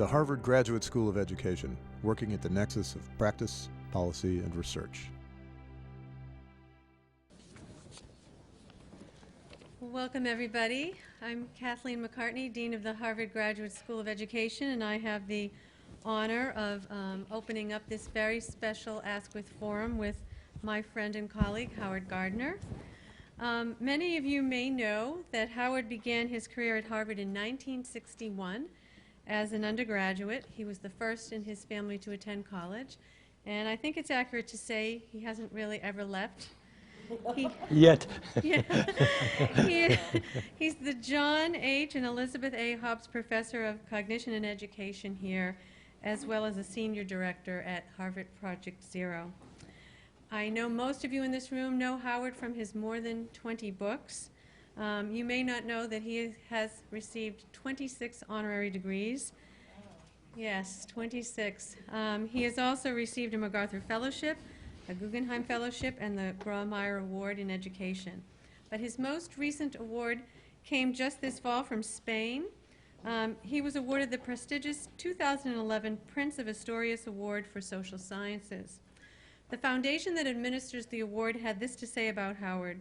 the Harvard Graduate School of Education, working at the nexus of practice, policy, and research. Welcome, everybody. I'm Kathleen McCartney, Dean of the Harvard Graduate School of Education, and I have the honor of opening up this very special Ask With Forum with my friend and colleague, Howard Gardner. Many of you may know that Howard began his career at Harvard in 1961 as an undergraduate. He was the first in his family to attend college, and I think it's accurate to say he hasn't really ever left. Yet. Yeah. He's the John H. and Elizabeth A. Hobbs Professor of Cognition and Education here, as well as a Senior Director at Harvard Project Zero. I know most of you in this room know Howard from his more than 20 books. You may not know that he has received 26 honorary degrees. Yes, 26. He has also received a MacArthur Fellowship, a Guggenheim Fellowship, and the Grawemeyer Award in Education. But his most recent award came just this fall from Spain. He was awarded the prestigious 2011 Prince of Asturias Award for Social Sciences. The foundation that administers the award had this to say about Howard: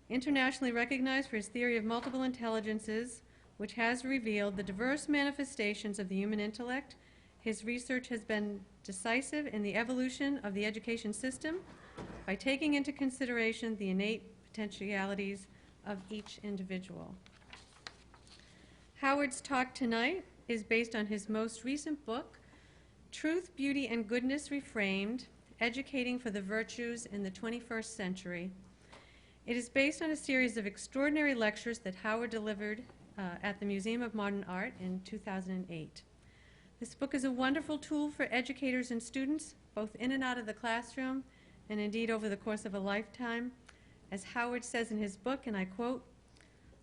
internationally recognized for his theory of multiple intelligences, which has revealed the diverse manifestations of the human intellect, his research has been decisive in the evolution of the education system by taking into consideration the innate potentialities of each individual. Howard's talk tonight is based on his most recent book, Truth, Beauty, and Goodness Reframed, Educating for the Virtues in the 21st Century. It is based on a series of extraordinary lectures that Howard delivered at the Museum of Modern Art in 2008. This book is a wonderful tool for educators and students, both in and out of the classroom, and indeed over the course of a lifetime. As Howard says in his book, and I quote,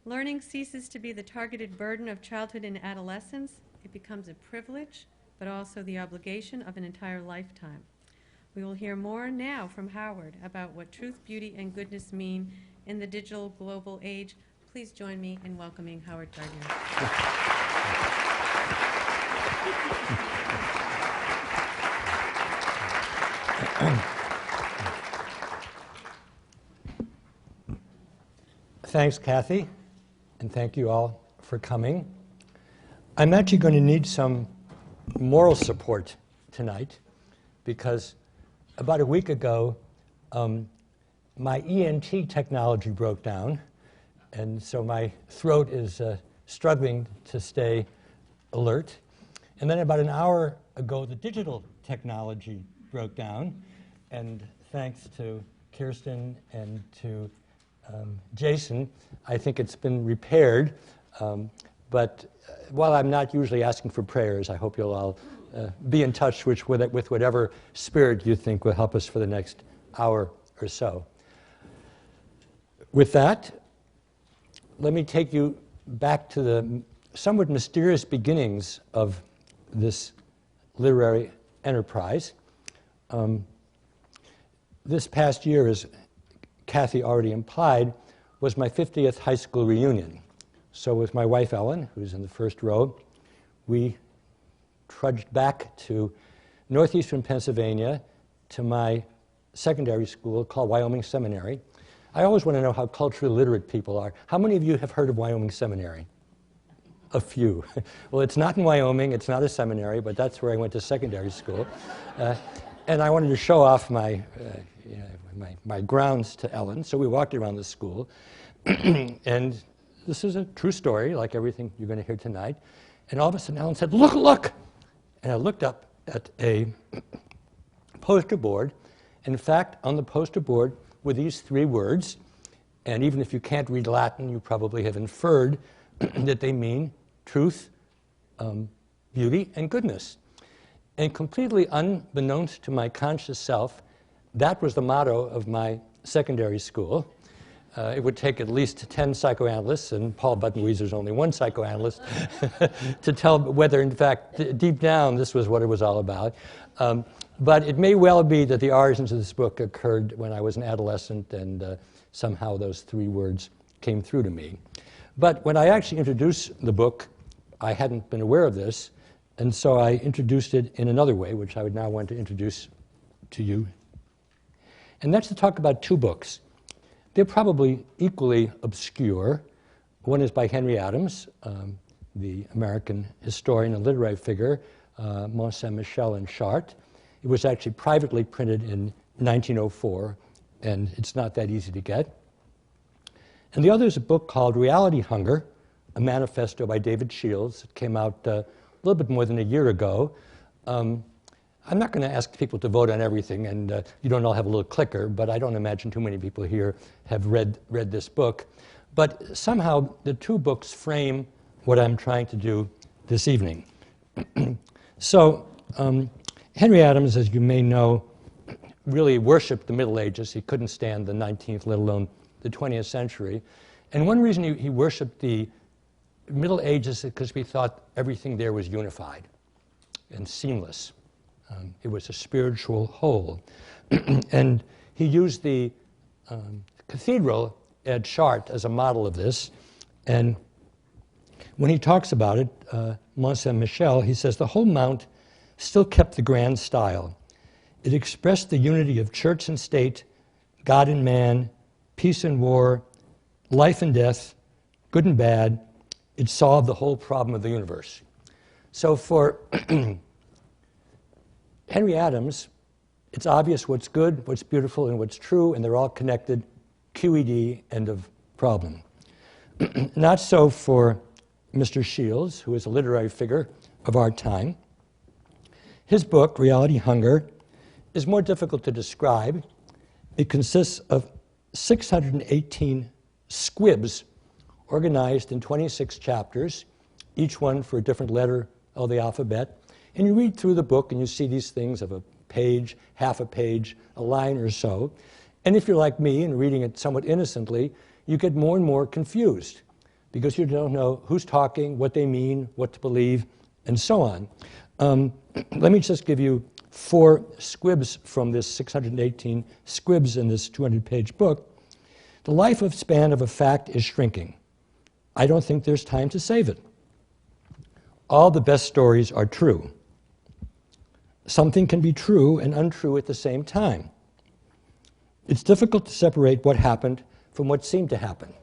"Learning ceases to be the targeted burden of childhood and adolescence. It becomes a privilege, but also the obligation of an entire lifetime." We will hear more now from Howard about what truth, beauty, and goodness mean in the digital global age. Please join me in welcoming Howard Gardner. Thanks, Kathy, and thank you all for coming. I'm actually going to need some moral support tonight because about a week ago, my ENT technology broke down, and so my throat is struggling to stay alert. And then about an hour ago, the digital technology broke down, and thanks to Kirsten and to Jason, I think it's been repaired. But while I'm not usually asking for prayers, I hope you'll all be in touch with whatever spirit you think will help us for the next hour or so. With that, let me take you back to the somewhat mysterious beginnings of this literary enterprise. This past year, as Kathy already implied, was my 50th high school reunion. So with my wife, Ellen, who's in the first row, we trudged back to northeastern Pennsylvania to my secondary school called Wyoming Seminary. I always want to know how culturally literate people are. How many of you have heard of Wyoming Seminary? A few. Well, it's not in Wyoming, it's not a seminary, but that's where I went to secondary school. And I wanted to show off my grounds to Ellen, so we walked around the school. And this is a true story, like everything you're going to hear tonight. And all of a sudden, Ellen said, "Look, look!" And I looked up at a poster board. In fact, on the poster board were these three words. And even if you can't read Latin, you probably have inferred that they mean truth, beauty, and goodness. And completely unbeknownst to my conscious self, that was the motto of my secondary school. It would take at least 10 psychoanalysts, and Paul Button-Weeser's only one psychoanalyst, to tell whether, in fact, deep down, this was what it was all about. But it may well be that the origins of this book occurred when I was an adolescent, and somehow those three words came through to me. But when I actually introduced the book, I hadn't been aware of this. And so I introduced it in another way, which I would now want to introduce to you. And that's to talk about two books. They're probably equally obscure. One is by Henry Adams, the American historian and literary figure, Mont Saint-Michel and Chartres. It was actually privately printed in 1904, and it's not that easy to get. And the other is a book called Reality Hunger, a manifesto by David Shields. It came out a little bit more than a year ago. I'm not going to ask people to vote on everything, and you don't all have a little clicker, but I don't imagine too many people here have read this book. But somehow the two books frame what I'm trying to do this evening. So Henry Adams, as you may know, really worshipped the Middle Ages. He couldn't stand the 19th, let alone the 20th century. And one reason he worshipped the Middle Ages is because we thought everything there was unified and seamless. It was a spiritual whole. And he used the cathedral at Chartres as a model of this. And when he talks about it, Mont Saint-Michel, he says, the whole mount still kept the grand style. It expressed the unity of church and state, God and man, peace and war, life and death, good and bad. It solved the whole problem of the universe. So for Henry Adams, it's obvious what's good, what's beautiful, and what's true, and they're all connected. QED, end of problem. Not so for Mr. Shields, who is a literary figure of our time. His book, Reality Hunger, is more difficult to describe. It consists of 618 squibs organized in 26 chapters, each one for a different letter of the alphabet. And you read through the book and you see these things of a page, half a page, a line or so. And if you're like me and reading it somewhat innocently, you get more and more confused because you don't know who's talking, what they mean, what to believe, and so on. Let me just give you 4 squibs from this 618 squibs in this 200-page book. The life span of a fact is shrinking. I don't think there's time to save it. All the best stories are true. Something can be true and untrue at the same time. It's difficult to separate what happened from what seemed to happen.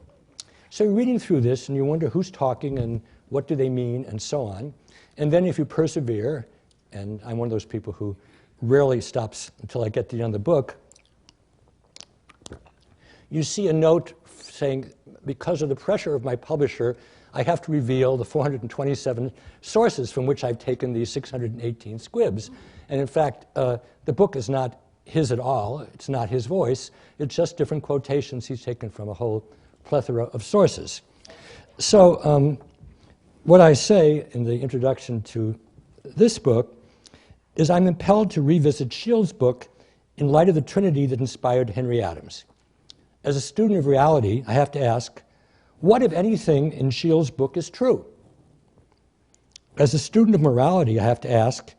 So you're reading through this and you wonder who's talking and what do they mean and so on. And then if you persevere, and I'm one of those people who rarely stops until I get to the end of the book, you see a note saying, because of the pressure of my publisher, I have to reveal the 427 sources from which I've taken these 618 squibs. And in fact, the book is not his at all. It's not his voice. It's just different quotations he's taken from a whole plethora of sources. So what I say in the introduction to this book is I'm impelled to revisit Shields' book in light of the trinity that inspired Henry Adams. As a student of reality, I have to ask, what, if anything, in Shields' book is true? As a student of morality, I have to ask,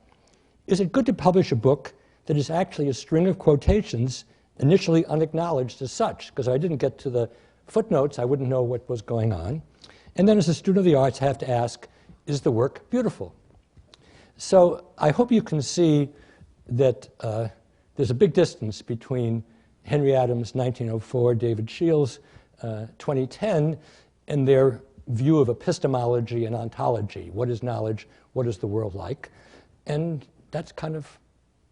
is it good to publish a book that is actually a string of quotations initially unacknowledged as such? Because if I didn't get to the footnotes, I wouldn't know what was going on. And then as a student of the arts, I have to ask, is the work beautiful? So I hope you can see that there's a big distance between Henry Adams, 1904, David Shields, 2010, and their view of epistemology and ontology. What is knowledge? What is the world like? And that's kind of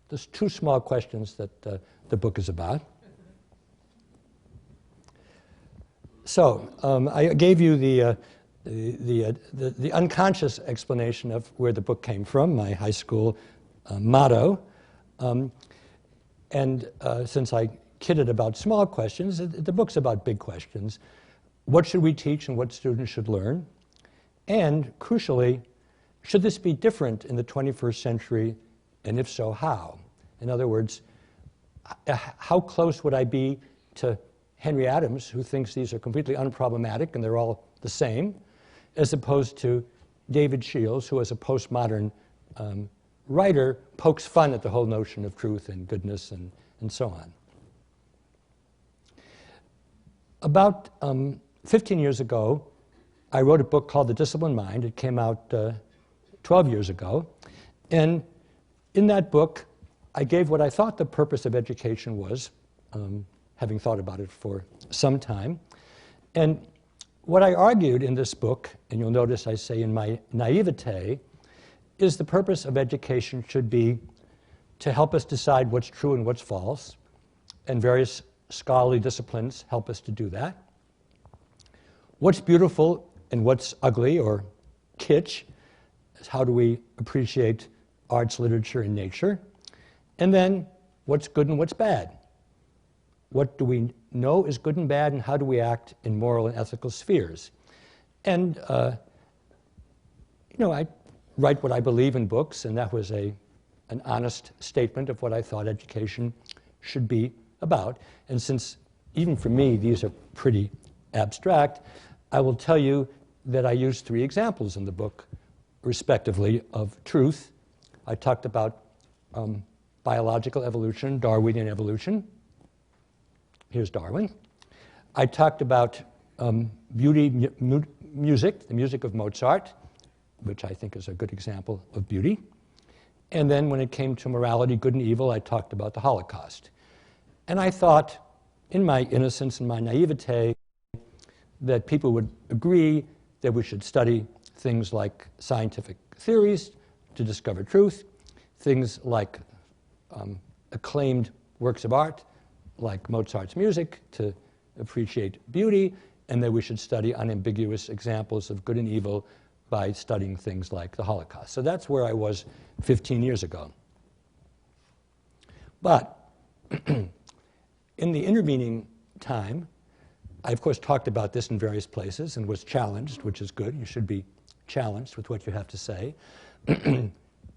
the 2 small questions that the book is about. So I gave you the unconscious explanation of where the book came from, my high school motto. And since I kidded about small questions, the book's about big questions. What should we teach and what students should learn? And crucially, should this be different in the 21st century, and if so, how? In other words, how close would I be to Henry Adams, who thinks these are completely unproblematic and they're all the same, as opposed to David Shields, who as a postmodern writer pokes fun at the whole notion of truth and goodness and so on. About 15 years ago, I wrote a book called The Disciplined Mind. It came out 12 years ago. And in that book, I gave what I thought the purpose of education was, having thought about it for some time. And what I argued in this book, and you'll notice I say in my naivete, is the purpose of education should be to help us decide what's true and what's false, and various scholarly disciplines help us to do that. What's beautiful and what's ugly or kitsch, how do we appreciate arts, literature, and nature? And then what's good and what's bad? What do we know is good and bad, and how do we act in moral and ethical spheres? And, I write what I believe in books, and that was an honest statement of what I thought education should be about. And since, even for me, these are pretty abstract, I will tell you that I used 3 examples in the book, respectively, of truth. I talked about biological evolution, Darwinian evolution. Here's Darwin. I talked about beauty, music, the music of Mozart, which I think is a good example of beauty. And then when it came to morality, good and evil, I talked about the Holocaust. And I thought, in my innocence and my naivete, that people would agree that we should study things like scientific theories to discover truth, things like acclaimed works of art, like Mozart's music, to appreciate beauty, and that we should study unambiguous examples of good and evil by studying things like the Holocaust. So that's where I was 15 years ago. But in the intervening time, I, of course, talked about this in various places and was challenged, which is good. You should be challenged with what you have to say.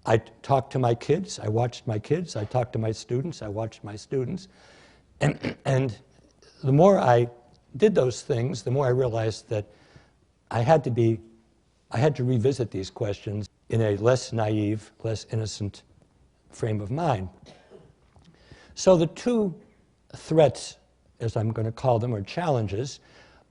I talked to my kids. I watched my kids. I talked to my students. I watched my students. And the more I did those things, the more I realized that I had to revisit these questions in a less naive, less innocent frame of mind. So the 2 threats, as I'm going to call them, or challenges,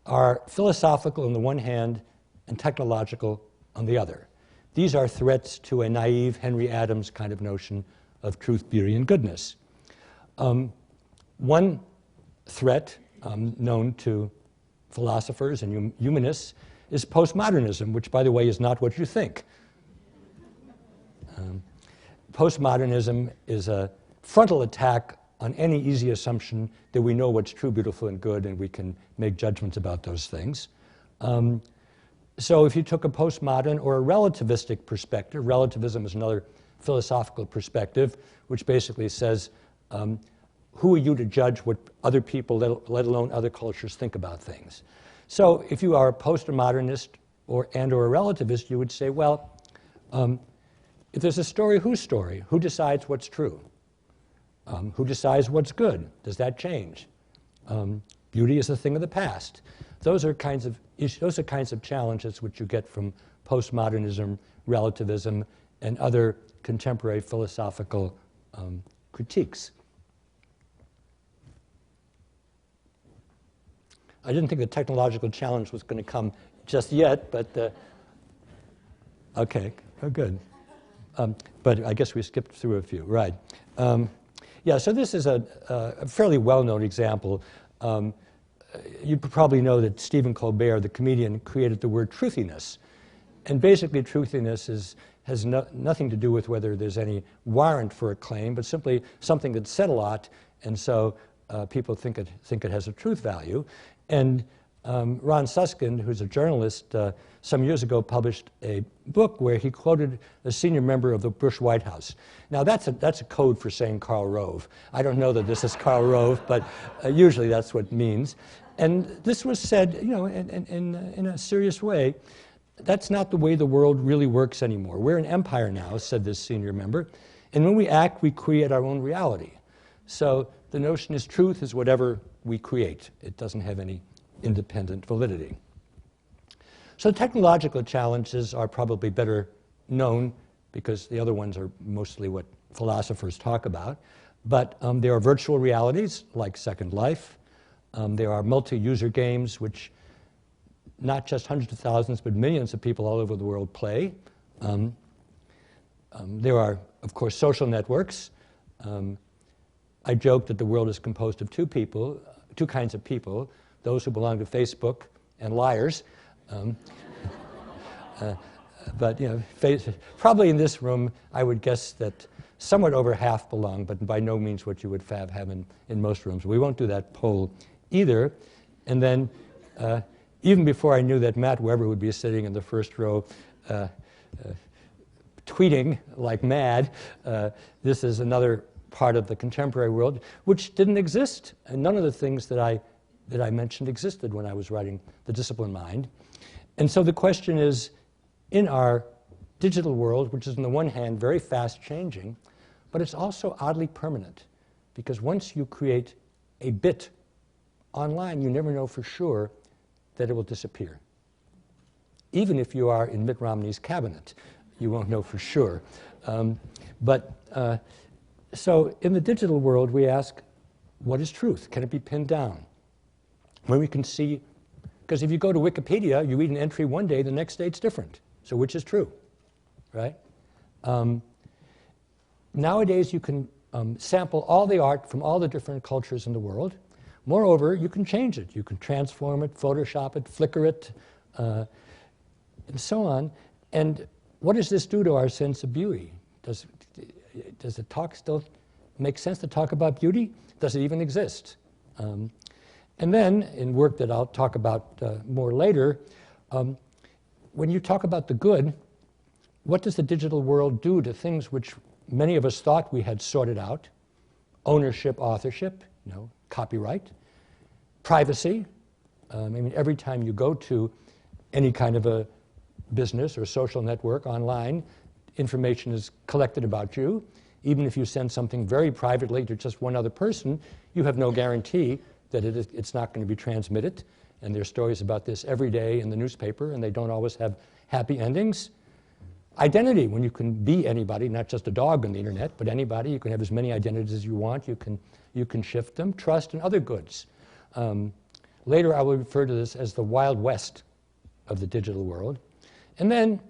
are philosophical on the one hand and technological on the other. These are threats to a naive Henry Adams kind of notion of truth, beauty, and goodness. One threat known to philosophers and humanists is postmodernism, which, by the way, is not what you think. Postmodernism is a frontal attack on any easy assumption that we know what's true, beautiful, and good, and we can make judgments about those things. So if you took a postmodern or a relativistic perspective, relativism is another philosophical perspective, which basically says, who are you to judge what other people, let alone other cultures, think about things? So if you are a postmodernist or a relativist, you would say, well, if there's a story, whose story? Who decides what's true? Who decides what's good? Does that change? Beauty is a thing of the past. Those are kinds of challenges which you get from postmodernism, relativism, and other contemporary philosophical critiques. I didn't think the technological challenge was going to come just yet, but okay, oh, good. But I guess we skipped through a few, right? Yeah, so this is a fairly well-known example. You probably know that Stephen Colbert, the comedian, created the word truthiness. And basically, truthiness has nothing to do with whether there's any warrant for a claim, but simply something that's said a lot, and so people think it has a truth value. And Ron Suskind, who's a journalist, some years ago published a book where he quoted a senior member of the Bush White House. Now, that's a code for saying Karl Rove. I don't know that this is Karl Rove, but usually that's what it means. And this was said, in a serious way. That's not the way the world really works anymore. We're an empire now, said this senior member, and when we act, we create our own reality. So the notion is truth is whatever we create. It doesn't have any independent validity. So technological challenges are probably better known because the other ones are mostly what philosophers talk about. But there are virtual realities like Second Life. There are multi-user games which not just hundreds of thousands but millions of people all over the world play. There are, of course, social networks. I joke that the world is composed of two kinds of people, those who belong to Facebook and liars. But probably in this room, I would guess that somewhat over half belong, but by no means what you would have in most rooms. We won't do that poll either. And then, even before I knew that Matt Weber would be sitting in the first row tweeting like mad, this is another part of the contemporary world which didn't exist. And none of the things that I mentioned existed when I was writing The Disciplined Mind. And so the question is, in our digital world, which is on the one hand very fast changing, but it's also oddly permanent, because once you create a bit online, you never know for sure that it will disappear. Even if you are in Mitt Romney's cabinet, you won't know for sure. So in the digital world, we ask, what is truth? Can it be pinned down? When we can see, because if you go to Wikipedia, you read an entry one day, the next day it's different. So which is true, right? Nowadays, you can sample all the art from all the different cultures in the world. Moreover, you can change it. You can transform it, Photoshop it, Flickr it, and so on. And what does this do to our sense of beauty? Does it still make sense to talk about beauty? Does it even exist? And then, in work that I'll talk about more later, when you talk about the good, what does the digital world do to things which many of us thought we had sorted out? Ownership, authorship, copyright, privacy. I mean, every time you go to any kind of a business or social network online, information is collected about you. Even if you send something very privately to just one other person, you have no guarantee that it's not going to be transmitted. And there are stories about this every day in the newspaper, and they don't always have happy endings. Identity, when you can be anybody, not just a dog on the internet, but anybody. You can have as many identities as you want. You can shift them. Trust and other goods. Later, I will refer to this as the Wild West of the digital world. And then,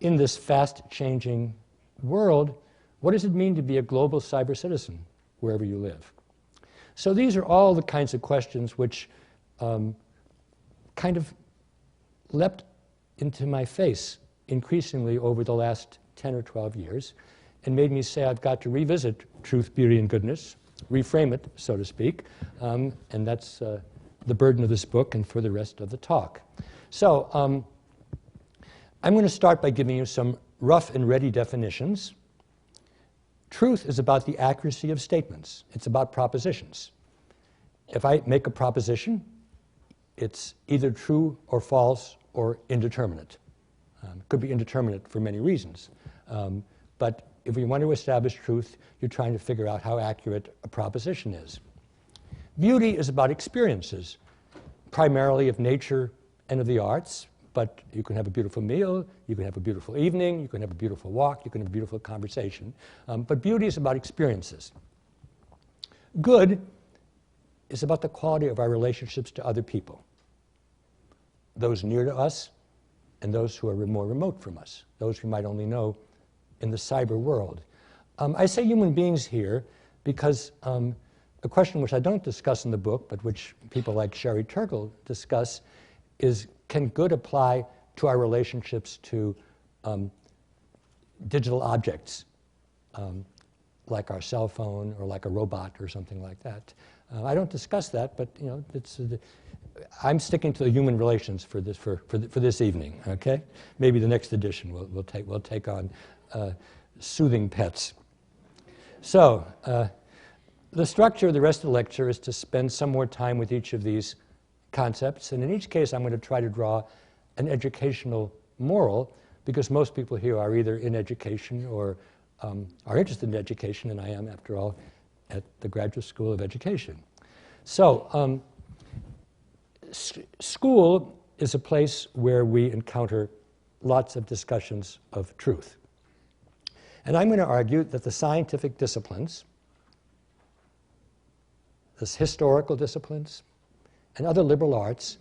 in this fast-changing world, what does it mean to be a global cyber citizen wherever you live? So these are all the kinds of questions which kind of leapt into my face increasingly over the last 10 or 12 years and made me say I've got to revisit truth, beauty, and goodness, reframe it, so to speak, and that's the burden of this book and for the rest of the talk. So I'm going to start by giving you some rough and ready definitions. Truth is about the accuracy of statements. It's about propositions. If I make a proposition, it's either true or false or indeterminate. It could be indeterminate for many reasons. But if we want to establish truth, you're trying to figure out how accurate a proposition is. Beauty is about experiences, primarily of nature and of the arts, but you can have a beautiful meal, you can have a beautiful evening, you can have a beautiful walk, you can have a beautiful conversation. But beauty is about experiences. Good is about the quality of our relationships to other people, those near to us and those who are more remote from us, those we might only know in the cyber world. I say human beings here because a question which I don't discuss in the book, but which people like Sherry Turkle discuss, is can good apply to our relationships to digital objects, like our cell phone or like a robot or something like that. I don't discuss that, but I'm sticking to the human relations for this evening. Okay, maybe the next edition we'll take on soothing pets. So the structure of the rest of the lecture is to spend some more time with each of these concepts, and in each case I'm going to try to draw an educational moral, because most people here are either in education or are interested in education, and I am, after all, at the Graduate School of Education. So school is a place where we encounter lots of discussions of truth. And I'm going to argue that the scientific disciplines, the historical disciplines, and other liberal arts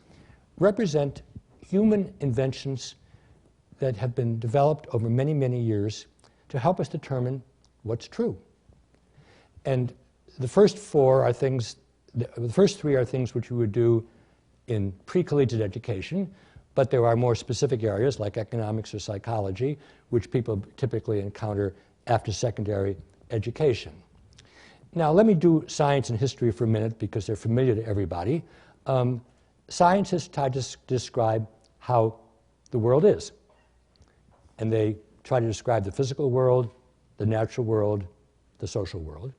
represent human inventions that have been developed over many, many years to help us determine what's true. And the first four are things, the first three are things which we would do in pre-collegiate education, but there are more specific areas like economics or psychology, which people typically encounter after secondary education. Now, let me do science and history for a minute because they're familiar to everybody. Scientists try to describe how the world is. And they try to describe the physical world, the natural world, the social world.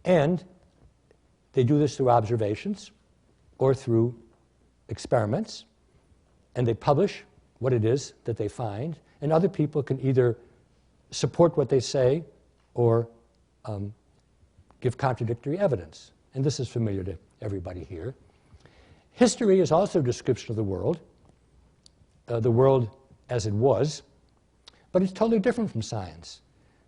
And they do this through observations or through experiments. And they publish what it is that they find. And other people can either support what they say or give contradictory evidence. And this is familiar to everybody here. History is also a description of the world as it was, but it's totally different from science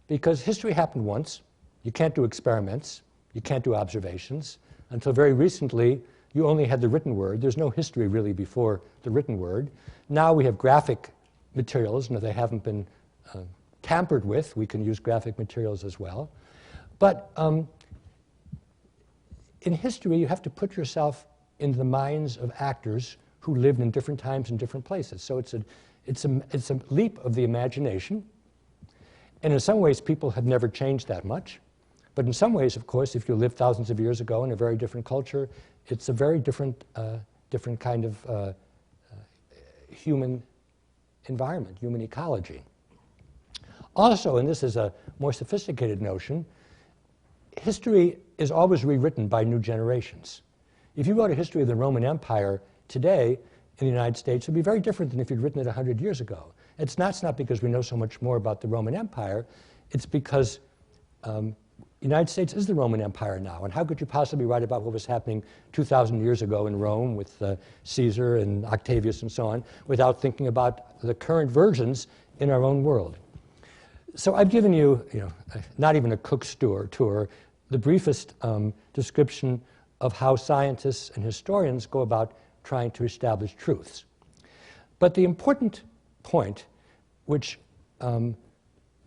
because history happened once. You can't do experiments. You can't do observations. Until very recently, you only had the written word. There's no history really before the written word. Now we have graphic materials, and if they haven't been tampered with, we can use graphic materials as well. But in history, you have to put yourself in the minds of actors who lived in different times and different places. So it's a leap of the imagination. And in some ways, people have never changed that much. But in some ways, of course, if you lived thousands of years ago in a very different culture, it's a very different kind of human environment, human ecology. Also, and this is a more sophisticated notion, history is always rewritten by new generations. If you wrote a history of the Roman Empire today in the United States, it would be very different than if you'd written it 100 years ago. It's not because we know so much more about the Roman Empire. It's because the United States is the Roman Empire now. And how could you possibly write about what was happening 2,000 years ago in Rome with Caesar and Octavius and so on without thinking about the current versions in our own world? So I've given you, not even a Cook's tour, the briefest description of how scientists and historians go about trying to establish truths. But the important point, which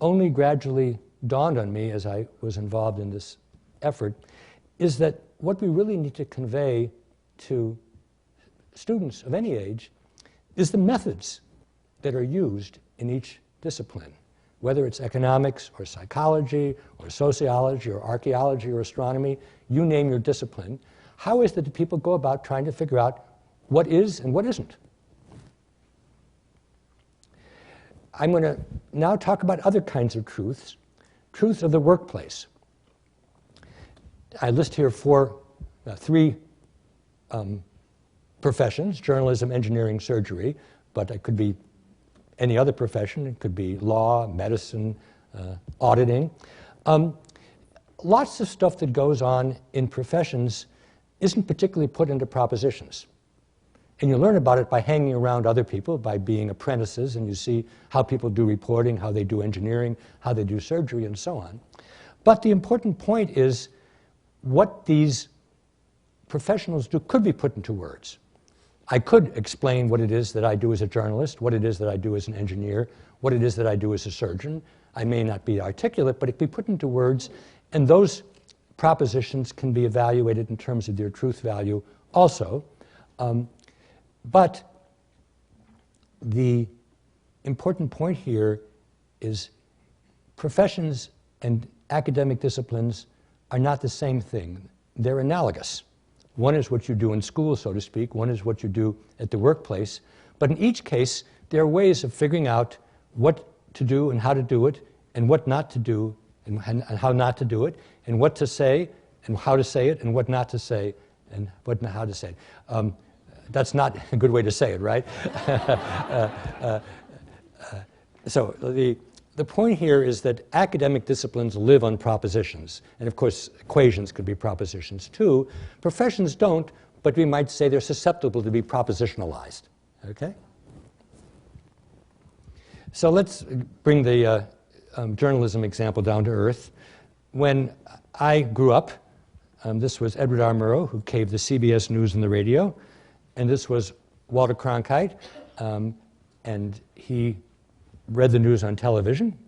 only gradually dawned on me as I was involved in this effort, is that what we really need to convey to students of any age is the methods that are used in each discipline, whether it's economics or psychology or sociology or archaeology or astronomy, you name your discipline. How is it that people go about trying to figure out what is and what isn't? I'm going to now talk about other kinds of truths, truths of the workplace. I list here three professions: journalism, engineering, surgery, but it could be any other profession. It could be law, medicine, auditing. Lots of stuff that goes on in professions isn't particularly put into propositions. And you learn about it by hanging around other people, by being apprentices, and you see how people do reporting, how they do engineering, how they do surgery, and so on. But the important point is what these professionals do could be put into words. I could explain what it is that I do as a journalist, what it is that I do as an engineer, what it is that I do as a surgeon. I may not be articulate, but it can be put into words, and those propositions can be evaluated in terms of their truth value also. But the important point here is professions and academic disciplines are not the same thing. They're analogous. One is what you do in school, so to speak. One is what you do at the workplace. But in each case, there are ways of figuring out what to do and how to do it, and what not to do and how not to do it, and what to say and how to say it, and what not to say and how to say it. That's not a good way to say it, right? So the point here is that academic disciplines live on propositions. And of course, equations could be propositions too. Professions don't, but we might say they're susceptible to be propositionalized. Okay? So let's bring the journalism example down to earth. When I grew up, this was Edward R. Murrow, who gave the CBS News and the radio. And this was Walter Cronkite, and he read the news on television.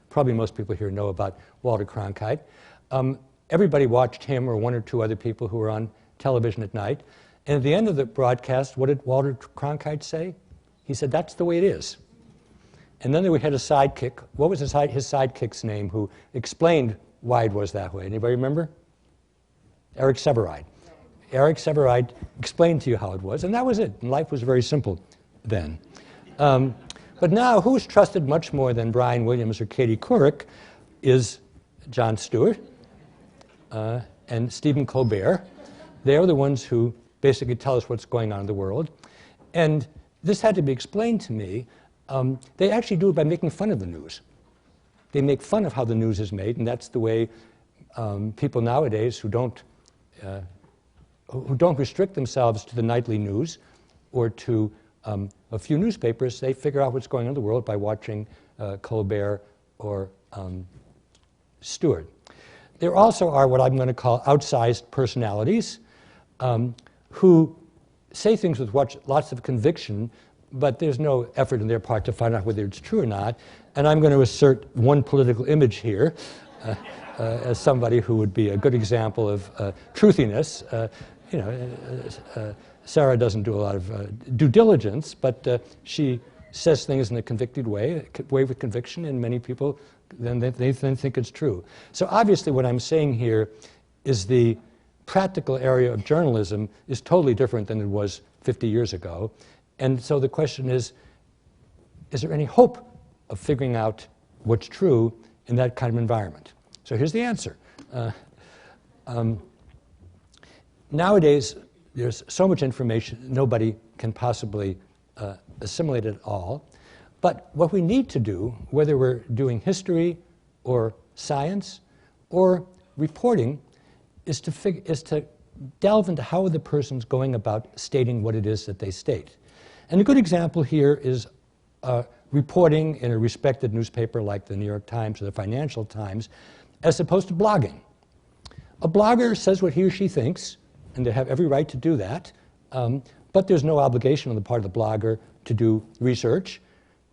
Probably most people here know about Walter Cronkite. Everybody watched him or one or two other people who were on television at night. And at the end of the broadcast, what did Walter Cronkite say? He said, "That's the way it is." And then we had a sidekick. What was his sidekick's name who explained why it was that way? Anybody remember? Eric Sevareid. Eric Sevareid explained to you how it was, and that was it. And life was very simple then. But now, who's trusted much more than Brian Williams or Katie Couric is Jon Stewart and Stephen Colbert. They're the ones who basically tell us what's going on in the world. And this had to be explained to me. They actually do it by making fun of the news. They make fun of how the news is made, and that's the way people nowadays who don't restrict themselves to the nightly news or to a few newspapers, they figure out what's going on in the world by watching Colbert or Stewart. There also are what I'm going to call outsized personalities who say things with lots of conviction, but there's no effort on their part to find out whether it's true or not. And I'm going to assert one political image here as somebody who would be a good example of truthiness. Sarah doesn't do a lot of due diligence, but she says things in a convicted way with conviction, and many people then think it's true. So obviously what I'm saying here is the practical area of journalism is totally different than it was 50 years ago. And so the question is there any hope of figuring out what's true in that kind of environment? So here's the answer. Nowadays, there's so much information, nobody can possibly assimilate it all. But what we need to do, whether we're doing history or science or reporting, is to delve into how the person's going about stating what it is that they state. And a good example here is reporting in a respected newspaper like the New York Times or the Financial Times, as opposed to blogging. A blogger says what he or she thinks, and they have every right to do that, but there's no obligation on the part of the blogger to do research.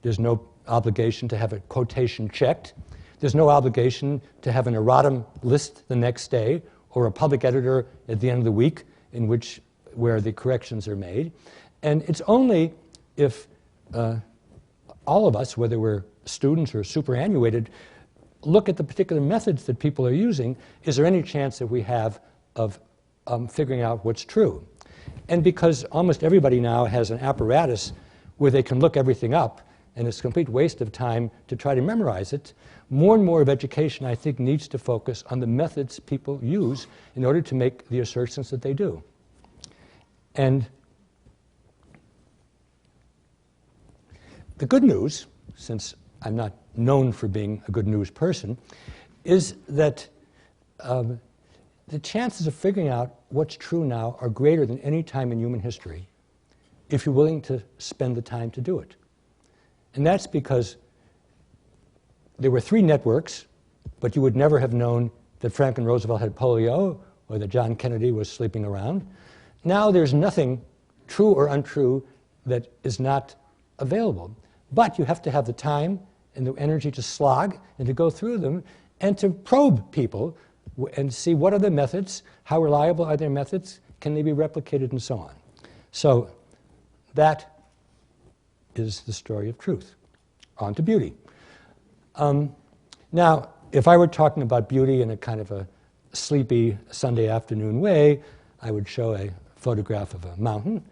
There's no obligation to have a quotation checked. There's no obligation to have an erratum list the next day or a public editor at the end of the week where the corrections are made. And it's only if all of us, whether we're students or superannuated, look at the particular methods that people are using, is there any chance that we have of figuring out what's true? And because almost everybody now has an apparatus where they can look everything up, and it's a complete waste of time to try to memorize it, more and more of education, I think, needs to focus on the methods people use in order to make the assertions that they do. And the good news, since I'm not known for being a good news person, is that the chances of figuring out what's true now are greater than any time in human history if you're willing to spend the time to do it. And that's because there were 3 networks, but you would never have known that Franklin Roosevelt had polio or that John Kennedy was sleeping around. Now there's nothing true or untrue that is not available. But you have to have the time and the energy to slog and to go through them and to probe people and see what are the methods, how reliable are their methods, can they be replicated, and so on. So that is the story of truth. On to beauty. Now, if I were talking about beauty in a kind of a sleepy Sunday afternoon way, I would show a photograph of a mountain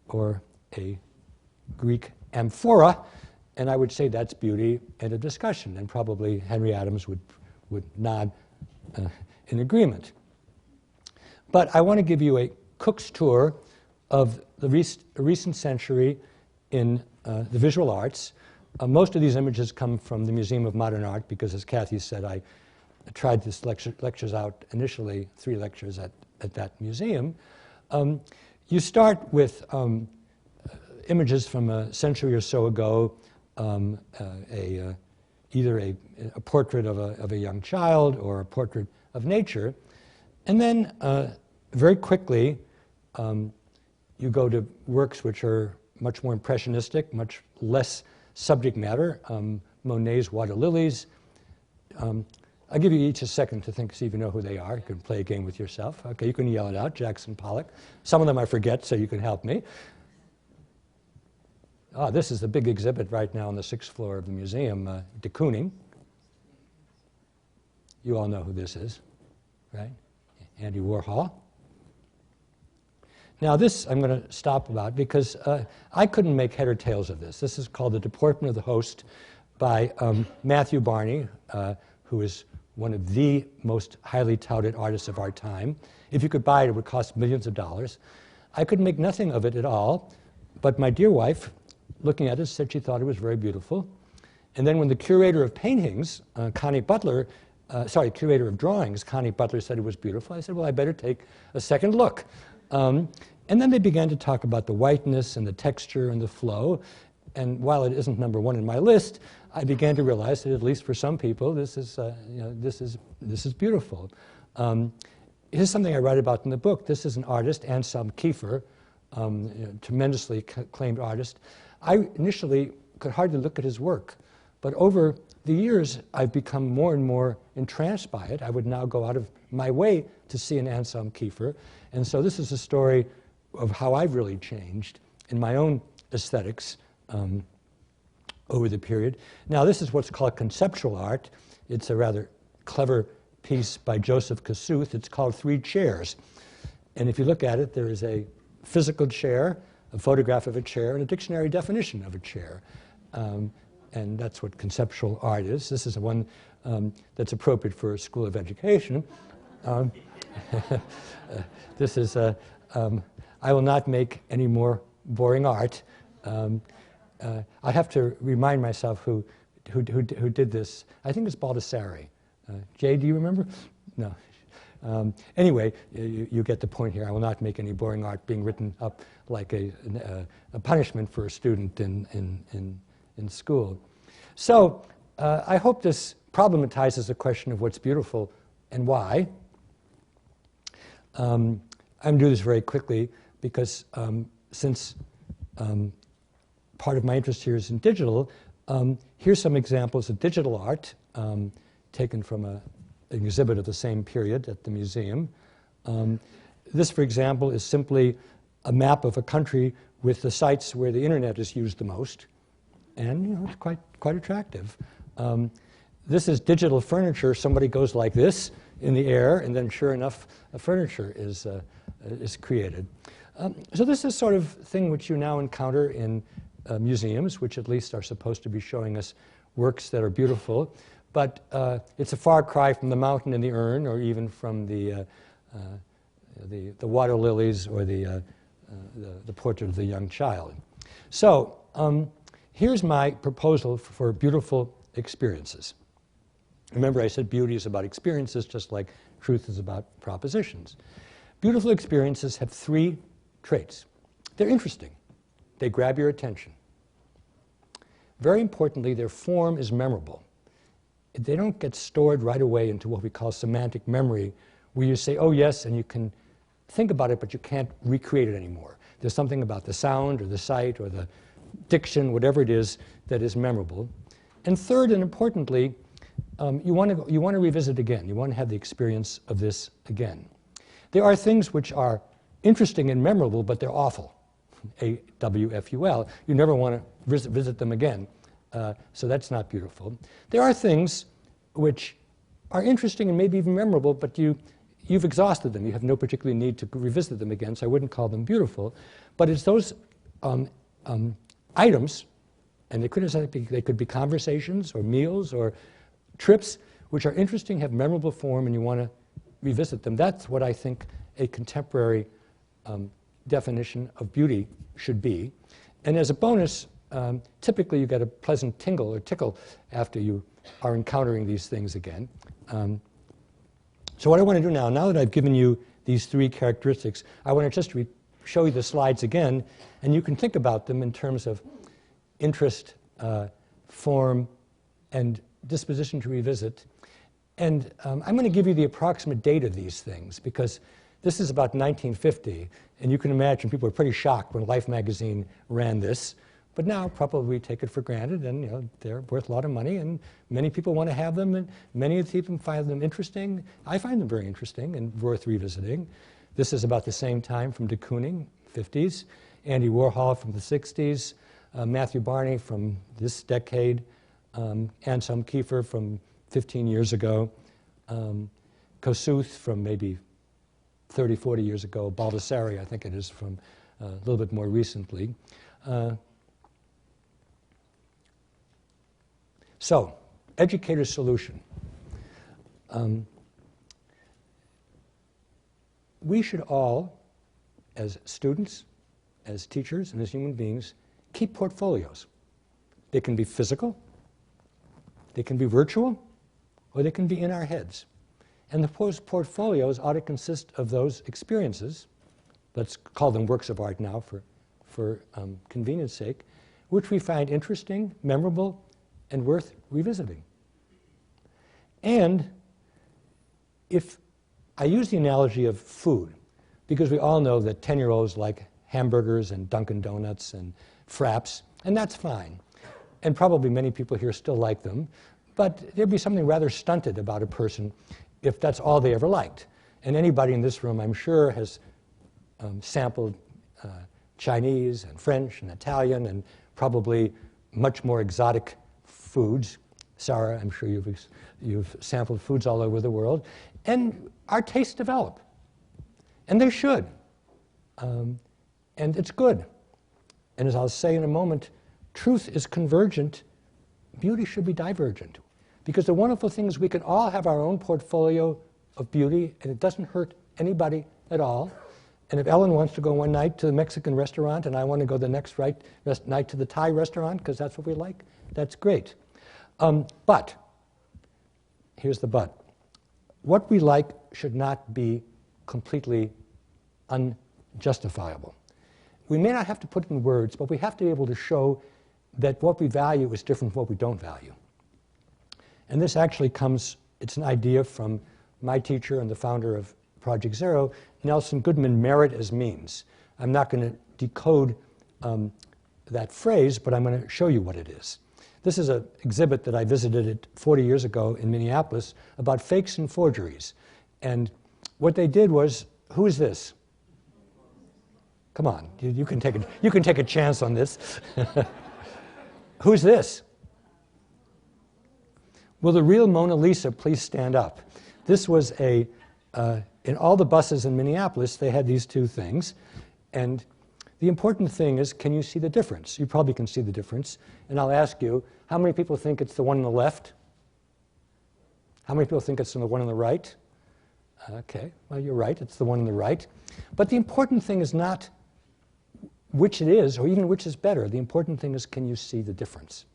or a Greek amphora, and I would say that's beauty and a discussion, and probably Henry Adams would nod in agreement. But I want to give you a Cook's tour of the recent century in the visual arts. Most of these images come from the Museum of Modern Art because, as Kathy said, I tried this lectures out initially, 3 lectures at that museum. You start with images from a century or so ago, either a portrait of a young child or a portrait of nature. And then very quickly, you go to works which are much more impressionistic, much less subject matter. Monet's Water Lilies. I'll give you each a second to think, see if you know who they are. You can play a game with yourself. Okay, you can yell it out, Jackson Pollock. Some of them I forget, so you can help me. This is the big exhibit right now on the 6th floor of the museum, de Kooning. You all know who this is, right? Andy Warhol. Now this I'm going to stop about because I couldn't make head or tails of this. This is called The Deportment of the Host by Matthew Barney, who is one of the most highly touted artists of our time. If you could buy it, it would cost millions of dollars. I could make nothing of it at all, but my dear wife, looking at it, said she thought it was very beautiful. And then when the curator of paintings, curator of drawings, Connie Butler, said it was beautiful, I said, well, I better take a second look. And then they began to talk about the whiteness and the texture and the flow. And while it isn't number one in my list, I began to realize that at least for some people, this is beautiful. Here's something I write about in the book. This is an artist, Anselm Kiefer, tremendously acclaimed artist. I initially could hardly look at his work, but over the years, I've become more and more entranced by it. I would now go out of my way to see an Anselm Kiefer. And so this is a story of how I've really changed in my own aesthetics over the period. Now, this is what's called conceptual art. It's a rather clever piece by Joseph Kossuth. It's called Three Chairs. And if you look at it, there is a physical chair, a photograph of a chair, and a dictionary definition of a chair. And that's what conceptual art is. This is one that's appropriate for a school of education. This is, I will not make any more boring art. I have to remind myself who did this. I think it's Baldessari. Jay, do you remember? No. Anyway, you get the point here. I will not make any boring art being written up like a punishment for a student in school. So I hope this problematizes the question of what's beautiful and why. I'm going to do this very quickly because since part of my interest here is in digital, here's some examples of digital art taken from an exhibit of the same period at the museum. This, for example, is simply a map of a country with the sites where the internet is used the most. And it's quite attractive. This is digital furniture. Somebody goes like this in the air, and then sure enough, a furniture is created. So this is sort of thing which you now encounter in museums, which at least are supposed to be showing us works that are beautiful. But it's a far cry from the mountain in the urn, or even from the water lilies, or the portrait of the young child. So here's my proposal for beautiful experiences. Remember, I said beauty is about experiences, just like truth is about propositions. Beautiful experiences have three traits. They're interesting. They grab your attention. Very importantly, their form is memorable. They don't get stored right away into what we call semantic memory, where you say, oh yes, and you can think about it, but you can't recreate it anymore. There's something about the sound or the sight or the diction, whatever it is, that is memorable. And third, and importantly, you want to revisit again. You want to have the experience of this again. There are things which are interesting and memorable, but they're awful. AWFUL. You never want to visit them again. So that's not beautiful. There are things which are interesting and maybe even memorable, but you've exhausted them. You have no particular need to revisit them again, so I wouldn't call them beautiful. But it's those items, and they could be conversations or meals or trips, which are interesting, have memorable form, and you want to revisit them. That's what I think a contemporary definition of beauty should be. And as a bonus, typically you get a pleasant tingle or tickle after you are encountering these things again. So what I want to do now that I've given you these three characteristics, I want to just show you the slides again, and you can think about them in terms of interest, form, and disposition to revisit. And I'm going to give you the approximate date of these things, because This is about 1950, and you can imagine people were pretty shocked when Life magazine ran this. But now probably we take it for granted, and you know, they're worth a lot of money, and many people want to have them, and many of the people find them interesting. I find them very interesting and worth revisiting. This is about the same time from de Kooning, 50s, Andy Warhol from the 60s, Matthew Barney from this decade, Anselm Kiefer from 15 years ago, Kossuth from maybe 30, 40 years ago, Baldessari, I think it is, from a little bit more recently. So, Educator's solution. We should all, as students, as teachers, and as human beings, keep portfolios. They can be physical, they can be virtual, or they can be in our heads. And those portfolios ought to consist of those experiences, let's call them works of art now for convenience sake, which we find interesting, memorable, and worth revisiting. And if I use the analogy of food, because we all know that 10-year-olds like hamburgers and Dunkin' Donuts and fraps, and that's fine. And probably many people here still like them, but there'd be something rather stunted about a person if that's all they ever liked. And anybody in this room, I'm sure, has sampled Chinese and French and Italian and probably much more exotic foods. Sarah, I'm sure you've sampled foods all over the world. And our tastes develop. And they should. And it's good. And as I'll say in a moment, truth is convergent. Beauty should be divergent. Because the wonderful thing is we can all have our own portfolio of beauty, and it doesn't hurt anybody at all. And if Ellen wants to go one night to the Mexican restaurant and I want to go the next night to the Thai restaurant because that's what we like, that's great. But, here's the but. What we like should not be completely unjustifiable. We may not have to put it in words, but we have to be able to show that what we value is different from what we don't value. And this actually comes, it's an idea from my teacher and the founder of Project Zero, Nelson Goodman, merit as means. I'm not going to decode that phrase, but I'm going to show you what it is. This is an exhibit that I visited 40 years ago in Minneapolis about fakes and forgeries. And what they did was, who is this? Come on, you can take a chance on this. Who's this? Will the real Mona Lisa please stand up? This was in all the buses in Minneapolis, they had these two things. And the important thing is, can you see the difference? You probably can see the difference. And I'll ask you, how many people think it's the one on the left? How many people think it's the one on the right? Okay, well, you're right, it's the one on the right. But the important thing is not which it is, or even which is better. The important thing is, can you see the difference?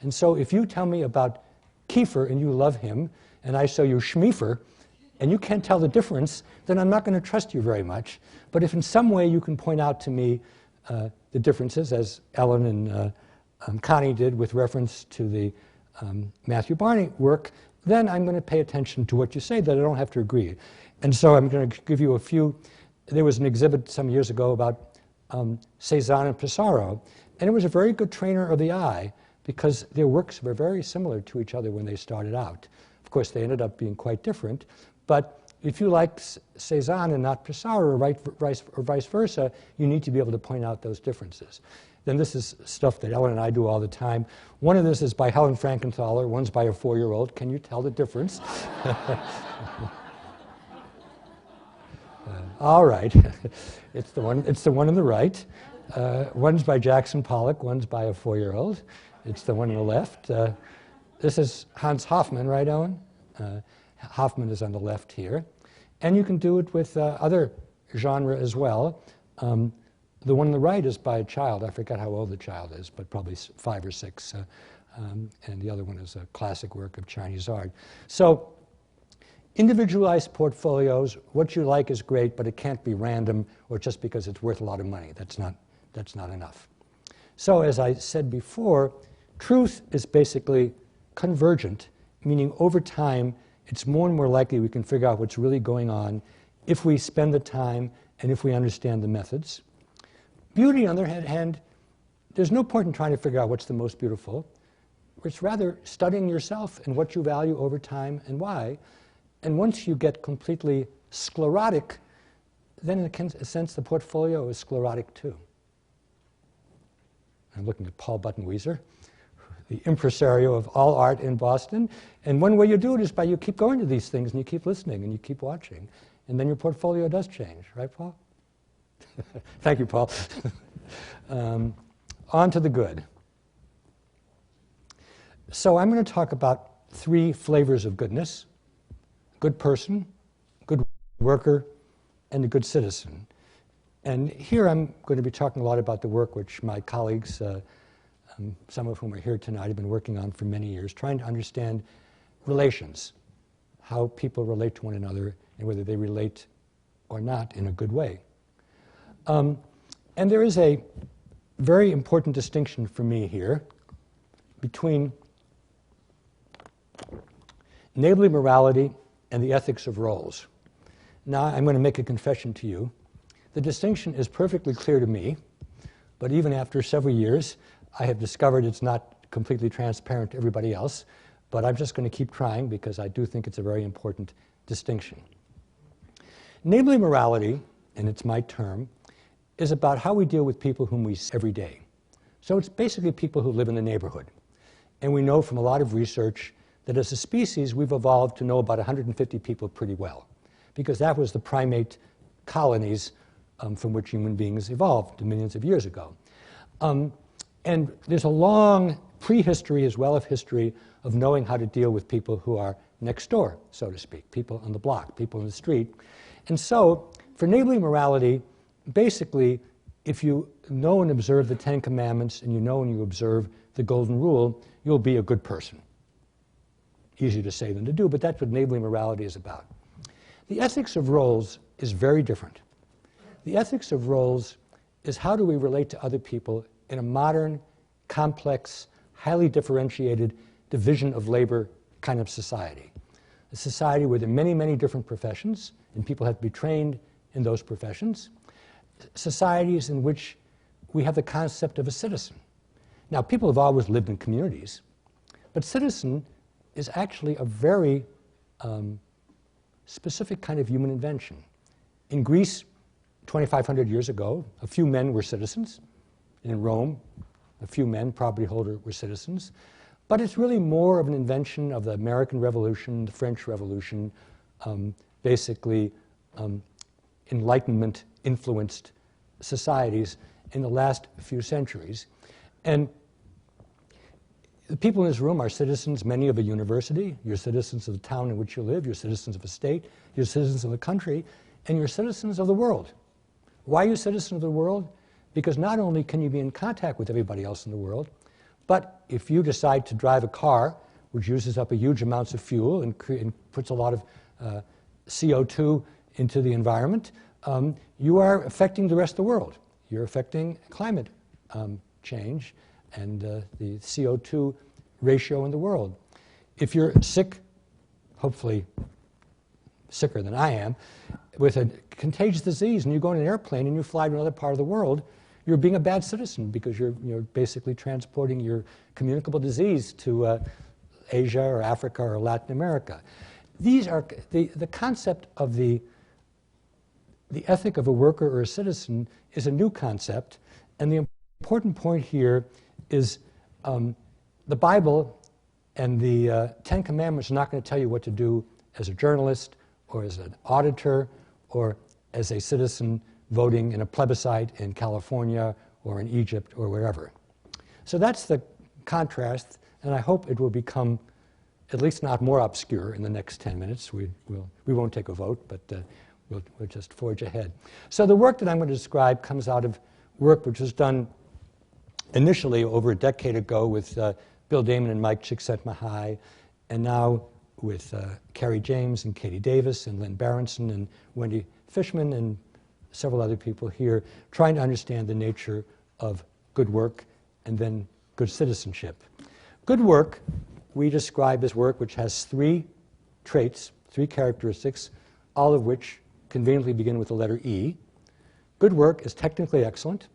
And so if you tell me about Kiefer and you love him, and I show you Schmiefer, and you can't tell the difference, then I'm not going to trust you very much. But if in some way you can point out to me the differences, as Ellen and Connie did with reference to the Matthew Barney work, then I'm going to pay attention to what you say, that I don't have to agree. And so I'm going to give you a few. There was an exhibit some years ago about Cezanne and Pissarro, and it was a very good trainer of the eye because their works were very similar to each other when they started out. Of course, they ended up being quite different, but if you like Cezanne and not Pissarro, or vice versa, you need to be able to point out those differences. Then this is stuff that Ellen and I do all the time. One of this is by Helen Frankenthaler, one's by a 4-year-old. Can you tell the difference? All right, it's the one on the right. One's by Jackson Pollock, one's by a 4-year-old. It's the one on the left. This is Hans Hofmann, right, Ellen? Hofmann is on the left here. And you can do it with other genre as well. The one on the right is by a child. I forget how old the child is, but probably 5 or 6. And the other one is a classic work of Chinese art. So individualized portfolios, what you like is great, but it can't be random or just because it's worth a lot of money. That's not enough. So as I said before, truth is basically convergent, meaning over time, it's more and more likely we can figure out what's really going on if we spend the time and if we understand the methods. Beauty, on the other hand, there's no point in trying to figure out what's the most beautiful. It's rather studying yourself and what you value over time and why. And once you get completely sclerotic, then in a sense the portfolio is sclerotic too. I'm looking at Paul Button-Weiser, the impresario of all art in Boston. And one way you do it is by you keep going to these things and you keep listening and you keep watching. And then your portfolio does change. Right, Paul? Thank you, Paul. On to the good. So I'm going to talk about 3 flavors of goodness: good person, good worker, and a good citizen. And here I'm going to be talking a lot about the work which my colleagues, some of whom are here tonight, have been working on for many years, trying to understand relations, how people relate to one another, and whether they relate or not in a good way. And there is a very important distinction for me here between neighborly morality and the ethics of roles. Now I'm going to make a confession to you. The distinction is perfectly clear to me, but even after several years, I have discovered it's not completely transparent to everybody else, but I'm just going to keep trying because I do think it's a very important distinction. Neighborly morality, and it's my term, is about how we deal with people whom we see every day. So it's basically people who live in the neighborhood. And we know from a lot of research that as a species, we've evolved to know about 150 people pretty well, because that was the primate colonies from which human beings evolved millions of years ago. And there's a long prehistory as well as history of knowing how to deal with people who are next door, so to speak, people on the block, people in the street. And so for neighborly morality, basically, if you know and observe the 10 Commandments and you know and you observe the Golden Rule, you'll be a good person. Easier to say than to do, but that's what neighborly morality is about. The ethics of roles is very different. The ethics of roles is how do we relate to other people in a modern, complex, highly differentiated division of labor kind of society. A society where there are many, many different professions, and people have to be trained in those professions. Societies in which we have the concept of a citizen. Now, people have always lived in communities, but citizen is actually a very specific kind of human invention. In Greece, 2,500 years ago, a few men were citizens. In Rome, a few men, property holders, were citizens. But it's really more of an invention of the American Revolution, the French Revolution, basically Enlightenment-influenced societies in the last few centuries. And the people in this room are citizens, many of a university. You're citizens of the town in which you live. You're citizens of a state. You're citizens of a country. And you're citizens of the world. Why are you citizens of the world? Because not only can you be in contact with everybody else in the world, but if you decide to drive a car, which uses up a huge amounts of fuel and puts a lot of CO2 into the environment, you are affecting the rest of the world. You're affecting climate change and the CO2 ratio in the world. If you're sick, hopefully sicker than I am, with a contagious disease and you go in an airplane and you fly to another part of the world, you're being a bad citizen because you're basically transporting your communicable disease to Asia or Africa or Latin America. These are the concept of the ethic of a worker or a citizen is a new concept, and the important point here is the Bible and the 10 Commandments are not going to tell you what to do as a journalist or as an auditor or as a citizen voting in a plebiscite in California or in Egypt or wherever. So that's the contrast, and I hope it will become at least not more obscure in the next 10 minutes. We won't take a vote, but we'll just forge ahead. So the work that I'm going to describe comes out of work which was done initially over a decade ago with Bill Damon and Mike Csikszentmihalyi, and now with Carrie James and Katie Davis and Lynn Berenson and Wendy Fishman and several other people here, trying to understand the nature of good work and then good citizenship. Good work we describe as work which has 3 traits, 3 characteristics, all of which conveniently begin with the letter E. Good work is technically excellent,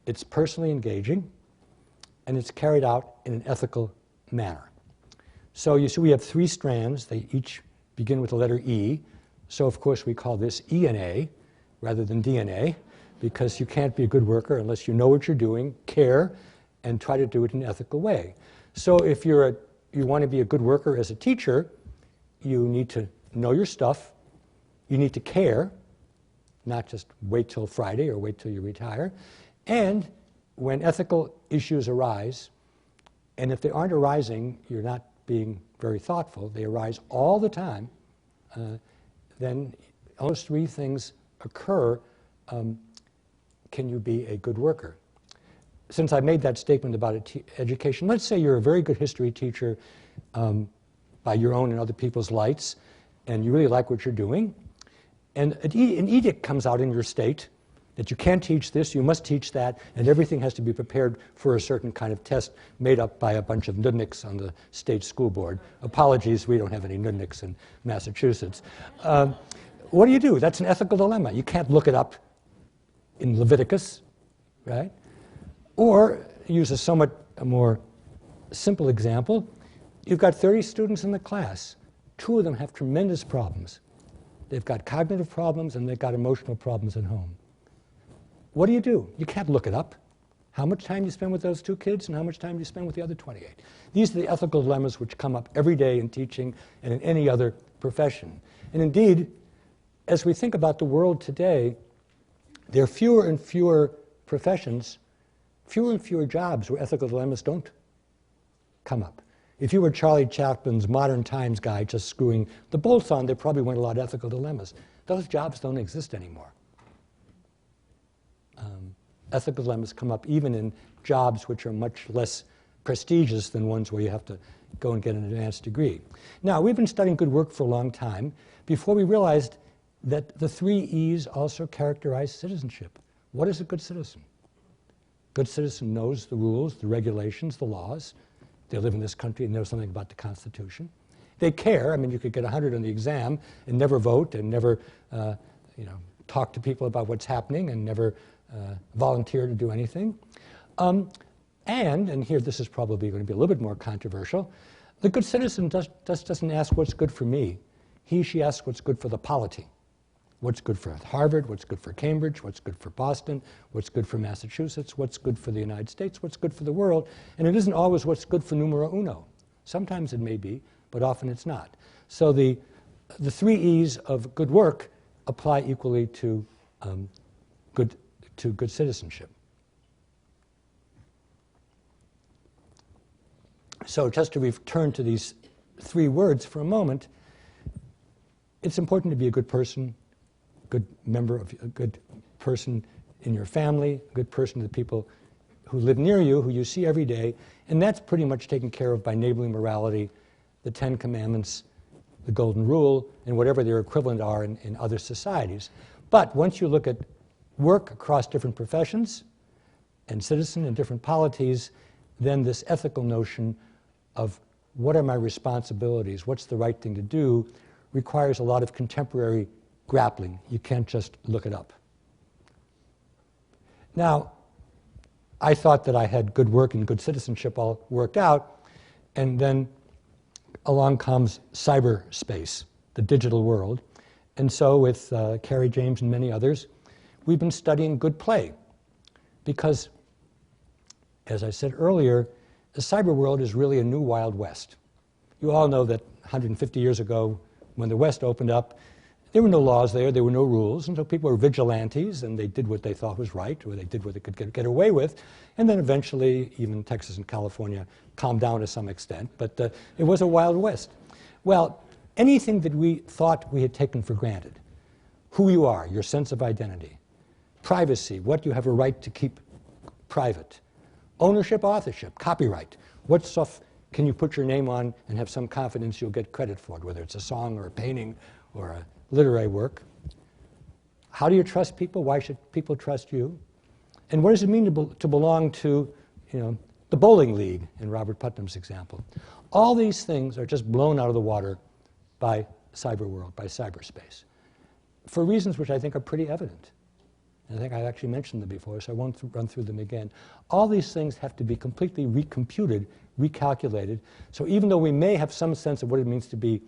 it's personally engaging, and it's carried out in an ethical manner. So you see we have three strands. They each begin with the letter E. So of course we call this ENA rather than DNA, because you can't be a good worker unless you know what you're doing, care, and try to do it in an ethical way. So if you want to be a good worker as a teacher, you need to know your stuff, you need to care, not just wait till Friday or wait till you retire, and when ethical issues arise, and if they aren't arising, you're not being very thoughtful, they arise all the time, then those three things occur. Can you be a good worker? Since I made that statement about education, let's say you're a very good history teacher by your own and other people's lights, and you really like what you're doing, and an edict comes out in your state that you can't teach this, you must teach that, and everything has to be prepared for a certain kind of test made up by a bunch of nudniks on the state school board. Apologies, we don't have any nudniks in Massachusetts. What do? That's an ethical dilemma. You can't look it up in Leviticus, right? Or use a more simple example. You've got 30 students in the class. 2 of them have tremendous problems. They've got cognitive problems and they've got emotional problems at home. What do? You can't look it up. How much time you spend with those 2 kids and how much time you spend with the other 28. These are the ethical dilemmas which come up every day in teaching and in any other profession. And indeed, as we think about the world today, there are fewer and fewer professions, fewer and fewer jobs where ethical dilemmas don't come up. If you were Charlie Chaplin's Modern Times guy just screwing the bolts on, there probably weren't a lot of ethical dilemmas. Those jobs don't exist anymore. Ethical dilemmas come up even in jobs which are much less prestigious than ones where you have to go and get an advanced degree. Now, we've been studying good work for a long time before we realized that the 3 E's also characterize citizenship. What is a good citizen? Good citizen knows the rules, the regulations, the laws. They live in this country and know something about the Constitution. They care. I mean, you could get 100 on the exam and never vote and never talk to people about what's happening and never volunteer to do anything. And here this is probably going to be a little bit more controversial, the good citizen doesn't ask what's good for me. She asks what's good for the polity. What's good for Harvard, what's good for Cambridge, what's good for Boston, what's good for Massachusetts, what's good for the United States, what's good for the world. And it isn't always what's good for numero uno. Sometimes it may be, but often it's not. So the 3 E's of good work apply equally to good citizenship. So just to return to these 3 words for a moment, it's important to be a good person, a good person in your family, a good person to the people who live near you, who you see every day, and that's pretty much taken care of by neighborly morality, the 10 Commandments, the Golden Rule, and whatever their equivalent are in other societies. But once you look at work across different professions and citizen and different polities, then this ethical notion of what are my responsibilities, what's the right thing to do, requires a lot of contemporary grappling. You can't just look it up. Now, I thought that I had good work and good citizenship all worked out, and then along comes cyberspace, the digital world. And so with Carrie James and many others, we've been studying good play because, as I said earlier, the cyber world is really a new Wild West. You all know that 150 years ago, when the West opened up, there were no laws there were no rules, and so people were vigilantes, and they did what they thought was right, or they did what they could get away with, and then eventually, even Texas and California calmed down to some extent, but it was a Wild West. Well, anything that we thought we had taken for granted, who you are, your sense of identity, privacy, what you have a right to keep private, ownership, authorship, copyright, what stuff can you put your name on and have some confidence you'll get credit for it, whether it's a song or a painting or a literary work. How do you trust people? Why should people trust you? And what does it mean to belong to, the bowling league, in Robert Putnam's example? All these things are just blown out of the water by cyber world, by cyberspace. for reasons which I think are pretty evident. And I think I actually mentioned them before, so I won't run through them again. All these things have to be completely recomputed, recalculated. So even though we may have some sense of what it means to be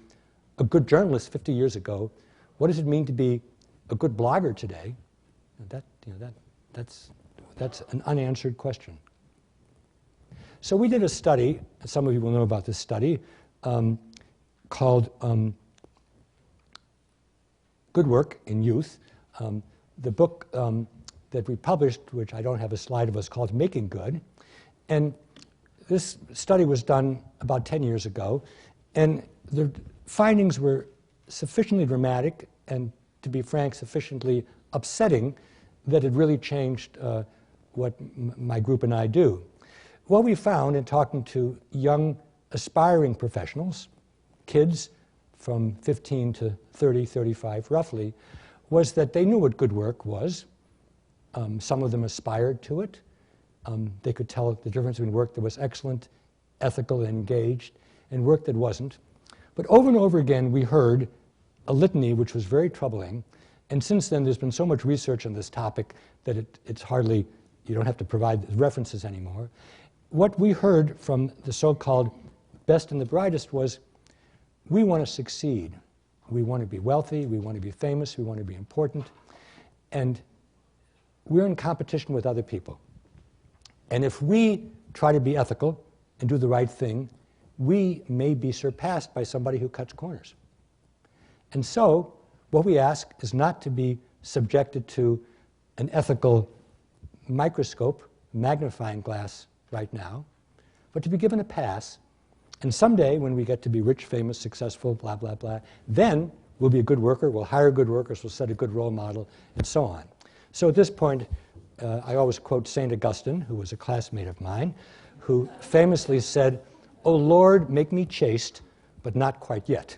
a good journalist 50 years ago, what does it mean to be a good blogger today? That's an unanswered question. So we did a study, some of you will know about this study, called Good Work in Youth. The book that we published, which I don't have a slide of, is called Making Good. And this study was done about 10 years ago, and the findings were sufficiently dramatic and, to be frank, sufficiently upsetting that it really changed what my group and I do. What we found in talking to young aspiring professionals, kids from 15 to 30, 35 roughly, was that they knew what good work was. Some of them aspired to it. They could tell the difference between work that was excellent, ethical, and engaged, and work that wasn't. But over and over again, we heard a litany which was very troubling. And since then, there's been so much research on this topic that it's hardly, you don't have to provide references anymore. What we heard from the so-called best and the brightest was, we want to succeed. We want to be wealthy, we want to be famous, we want to be important, and we're in competition with other people. And if we try to be ethical and do the right thing, we may be surpassed by somebody who cuts corners. And so what we ask is not to be subjected to an ethical microscope, magnifying glass right now, but to be given a pass. And someday, when we get to be rich, famous, successful, blah, blah, blah, then we'll be a good worker, we'll hire good workers, we'll set a good role model, and so on. So at this point, I always quote St. Augustine, who was a classmate of mine, who famously said, "O Lord, make me chaste, but not quite yet."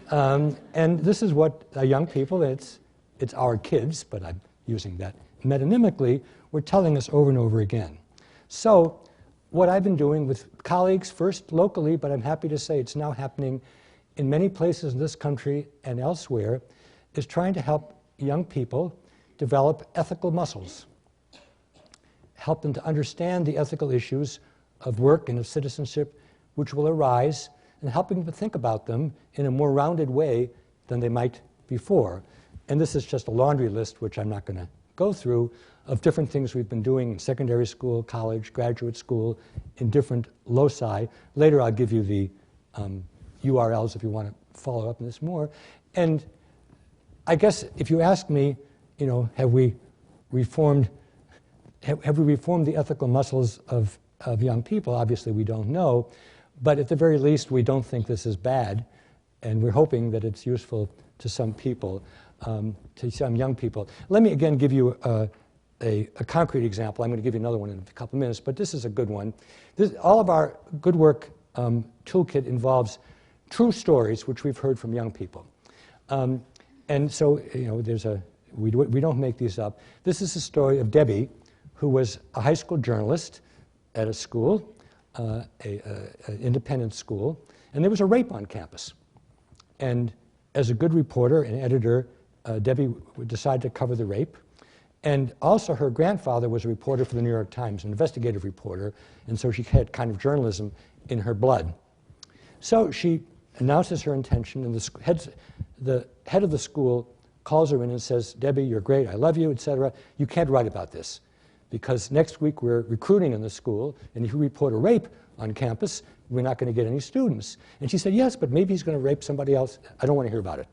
And this is what young people, it's our kids, but I'm using that metonymically, were telling us over and over again. So what I've been doing with colleagues, first locally, but I'm happy to say it's now happening in many places in this country and elsewhere, is trying to help young people develop ethical muscles, help them to understand the ethical issues of work and of citizenship which will arise, and helping them to think about them in a more rounded way than they might before. And this is just a laundry list, which I'm not going to go through, of different things we've been doing in secondary school, college, graduate school, in different loci. Later I'll give you the URLs if you want to follow up on this more. And I guess if you ask me, have we reformed the ethical muscles of young people? Obviously we don't know, but at the very least we don't think this is bad, and we're hoping that it's useful to some people, to some young people. Let me again give you a concrete example. I'm going to give you another one in a couple of minutes, but this is a good one. All of our good work toolkit involves true stories which we've heard from young people. And so, we don't make these up. This is the story of Debbie, who was a high school journalist at a school, an independent school, and there was a rape on campus. And as a good reporter and editor, Debbie decided to cover the rape. And also her grandfather was a reporter for the New York Times, an investigative reporter, and so she had kind of journalism in her blood. So she announces her intention, and the head of the school calls her in and says, "Debbie, you're great, I love you, etc. You can't write about this, because next week we're recruiting in the school, and if you report a rape on campus, we're not going to get any students." And she said, "Yes, but maybe he's going to rape somebody else. I don't want to hear about it."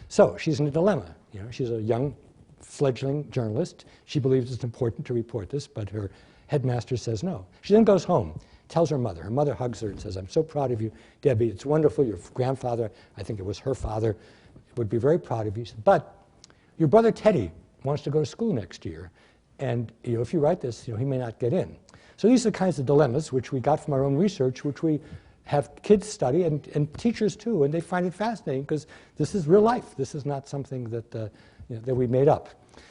So she's in a dilemma. She's a young fledgling journalist. She believes it's important to report this, but her headmaster says no. She then goes home, tells her mother. Her mother hugs her and says, "I'm so proud of you, Debbie. It's wonderful. Your grandfather," I think it was her father, "would be very proud of you. But your brother Teddy wants to go to school next year. And if you write this, he may not get in." So these are the kinds of dilemmas which we got from our own research, which we have kids study and teachers too, and they find it fascinating because this is real life. This is not something that, that we made up.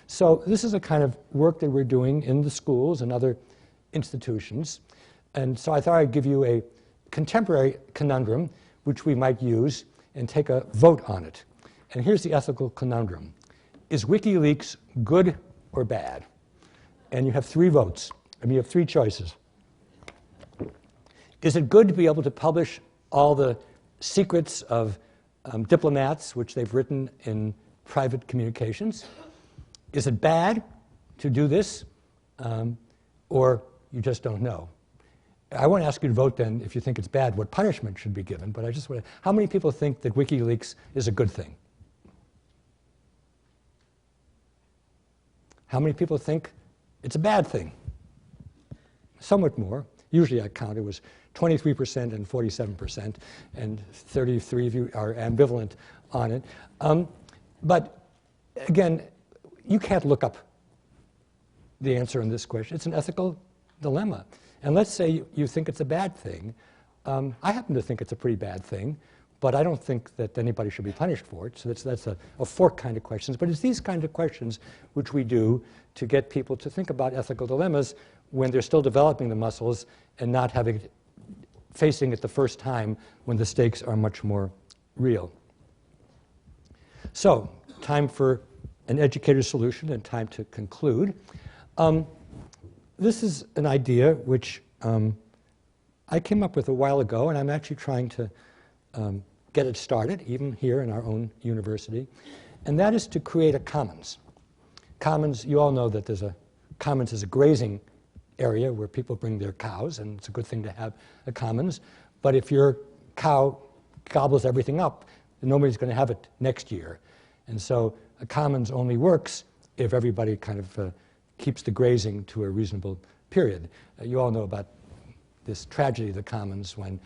So this is a kind of work that we're doing in the schools and other institutions. And so I thought I'd give you a contemporary conundrum which we might use and take a vote on it. And here's the ethical conundrum. is WikiLeaks good or bad? And you have 3 votes. I mean, you have 3 choices. Is it good to be able to publish all the secrets of diplomats, which they've written in private communications? Is it bad to do this? Or you just don't know? I won't ask you to vote then, if you think it's bad, what punishment should be given, but I just want to, how many people think that WikiLeaks is a good thing? How many people think it's a bad thing? Somewhat more. Usually I count it was 23% and 47%, and 33 of you are ambivalent on it. But again, you can't look up the answer in this question. It's an ethical dilemma. And let's say you think it's a bad thing. I happen to think it's a pretty bad thing, but I don't think that anybody should be punished for it. So that's a fork kind of questions. But it's these kind of questions which we do to get people to think about ethical dilemmas when they're still developing the muscles and not facing it the first time when the stakes are much more real. So, time for an educator solution and time to conclude. This is an idea which I came up with a while ago, and I'm actually trying to get it started, even here in our own university, and that is to create a commons. Commons, you all know that there's a commons is a grazing area where people bring their cows, and it's a good thing to have a commons. But if your cow gobbles everything up, then nobody's going to have it next year. And so a commons only works if everybody kind of keeps the grazing to a reasonable period. You all know about this tragedy of the commons when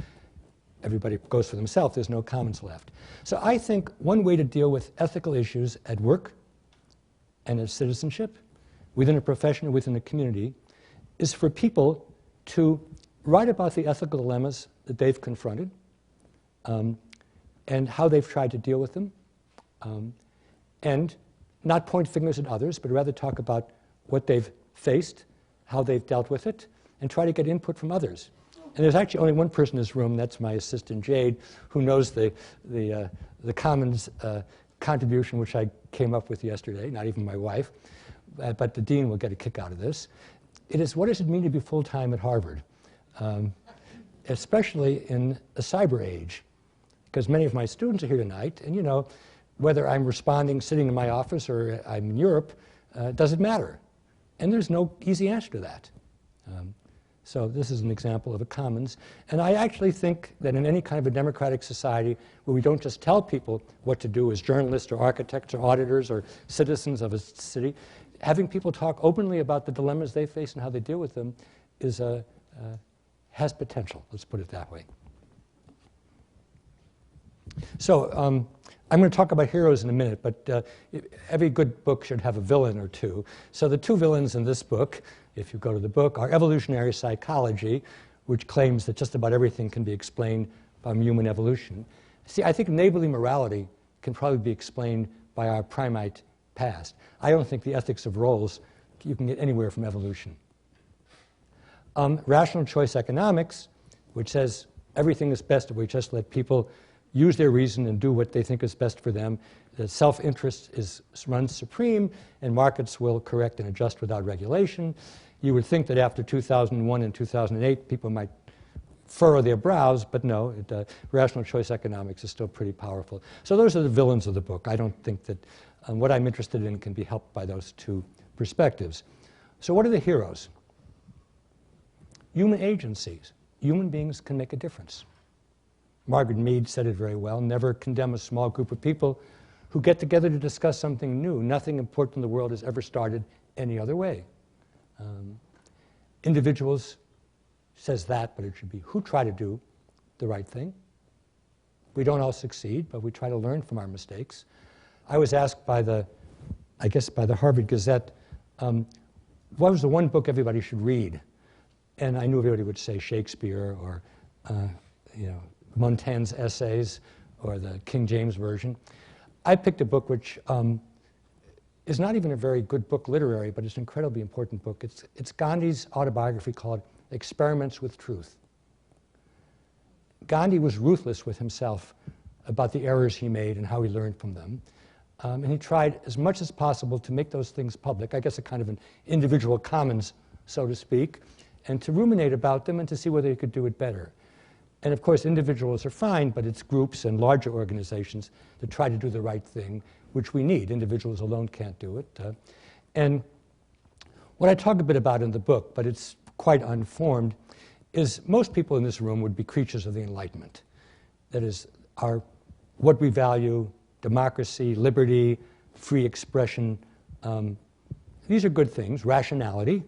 everybody goes for themselves, there's no commons left. So I think one way to deal with ethical issues at work and as citizenship, within a profession, within a community, is for people to write about the ethical dilemmas that they've confronted and how they've tried to deal with them, and not point fingers at others, but rather talk about what they've faced, how they've dealt with it, and try to get input from others. And there's actually only one person in this room, that's my assistant Jade, who knows the commons contribution which I came up with yesterday, not even my wife, but the dean will get a kick out of this. It is, what does it mean to be full-time at Harvard? Especially in a cyber age, because many of my students are here tonight, and you know, whether I'm responding sitting in my office or I'm in Europe, doesn't matter. And there's no easy answer to that. So this is an example of a commons. And I actually think that in any kind of a democratic society where we don't just tell people what to do as journalists or architects or auditors or citizens of a city, having people talk openly about the dilemmas they face and how they deal with them is has potential, let's put it that way. So I'm going to talk about heroes in a minute, but every good book should have a villain or two. So the 2 villains in this book, if you go to the book, are evolutionary psychology, which claims that just about everything can be explained by human evolution. See, I think neighborly morality can probably be explained by our primate past. I don't think the ethics of roles you can get anywhere from evolution. Rational choice economics, which says everything is best if we just let people use their reason and do what they think is best for them. That self-interest runs supreme, and markets will correct and adjust without regulation. You would think that after 2001 and 2008, people might furrow their brows, but no, rational choice economics is still pretty powerful. So those are the villains of the book. I don't think that what I'm interested in can be helped by those 2 perspectives. So what are the heroes? Human agencies. Human beings can make a difference. Margaret Mead said it very well, never condemn a small group of people who get together to discuss something new. Nothing important in the world has ever started any other way. Individuals says that, but it should be who try to do the right thing. We don't all succeed, but we try to learn from our mistakes. I was asked by the Harvard Gazette, what was the one book everybody should read? And I knew everybody would say Shakespeare or Montaigne's essays or the King James Version. I picked a book which is not even a very good book literary, but it's an incredibly important book. It's Gandhi's autobiography called Experiments with Truth. Gandhi was ruthless with himself about the errors he made and how he learned from them. And he tried as much as possible to make those things public, I guess a kind of an individual commons, so to speak, and to ruminate about them and to see whether he could do it better. And of course, individuals are fine, but it's groups and larger organizations that try to do the right thing, which we need. Individuals alone can't do it. And what I talk a bit about in the book, but it's quite unformed, is most people in this room would be creatures of the Enlightenment. That is, what we value, democracy, liberty, free expression. These are good things, rationality.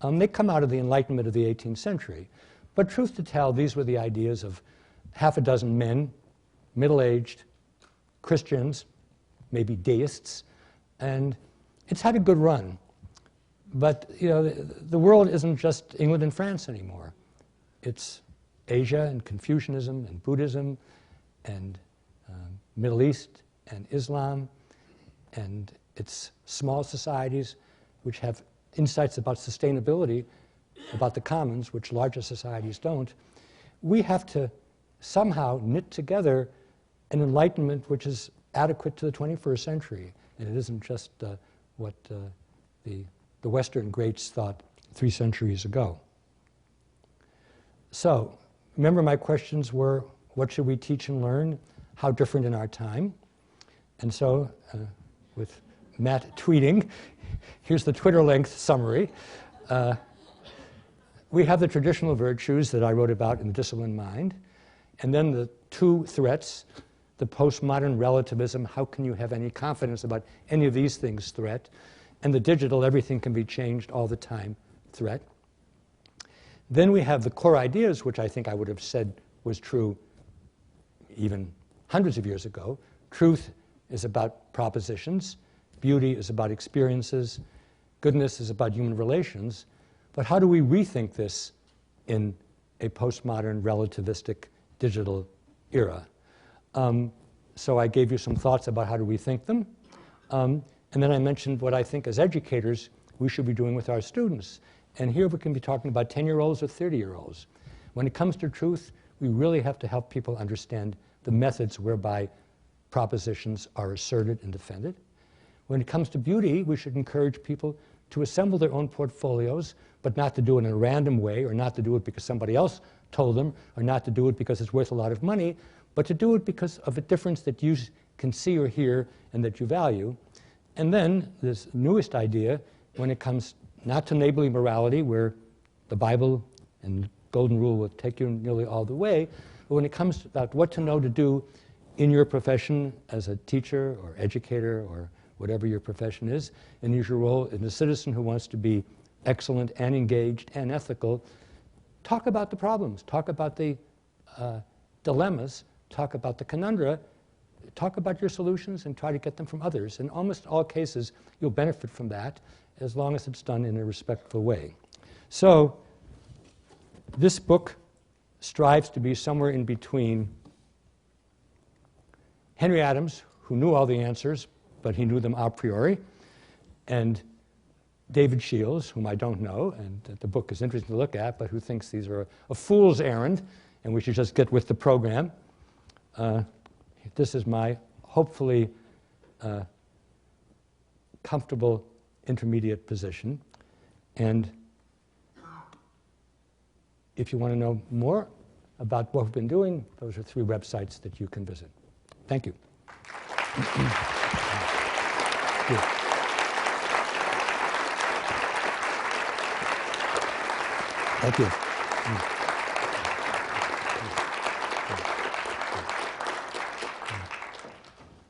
They come out of the Enlightenment of the 18th century. But truth to tell, these were the ideas of half a dozen men, middle-aged, Christians, maybe deists, and it's had a good run. But the world isn't just England and France anymore. It's Asia and Confucianism and Buddhism and Middle East and Islam, and it's small societies which have insights about sustainability, about the commons, which larger societies don't. We have to somehow knit together an enlightenment which is adequate to the 21st century, and it isn't just what the Western greats thought 3 centuries ago. So, remember my questions were, what should we teach and learn? How different in our time? And so, with Matt tweeting, here's the Twitter-length summary. We have the traditional virtues that I wrote about in The Disciplined Mind, and then the 2 threats, the postmodern relativism, how can you have any confidence about any of these things threat, and the digital, everything can be changed all the time threat. Then we have the core ideas, which I think I would have said was true even hundreds of years ago. Truth is about propositions. Beauty is about experiences. Goodness is about human relations. But how do we rethink this in a postmodern, relativistic, digital era? So I gave you some thoughts about how to rethink them. And then I mentioned what I think as educators we should be doing with our students. And here we can be talking about 10-year-olds or 30-year-olds. When it comes to truth, we really have to help people understand the methods whereby propositions are asserted and defended. When it comes to beauty, we should encourage people to assemble their own portfolios, but not to do it in a random way, or not to do it because somebody else told them, or not to do it because it's worth a lot of money, but to do it because of a difference that you can see or hear and that you value. And then this newest idea, when it comes not to neighborly morality, where the Bible and the Golden Rule will take you nearly all the way, but when it comes to about what to know to do in your profession as a teacher or educator or whatever your profession is, and use your role as a citizen who wants to be excellent and engaged and ethical, talk about the problems, talk about the dilemmas, talk about the conundra, talk about your solutions and try to get them from others. In almost all cases, you'll benefit from that as long as it's done in a respectful way. So this book strives to be somewhere in between Henry Adams, who knew all the answers, but he knew them a priori, and David Shields, whom I don't know, and the book is interesting to look at, but who thinks these are a fool's errand, and we should just get with the program. This is my, hopefully, comfortable intermediate position. And if you want to know more about what we've been doing, those are 3 websites that you can visit. Thank you. Thank you.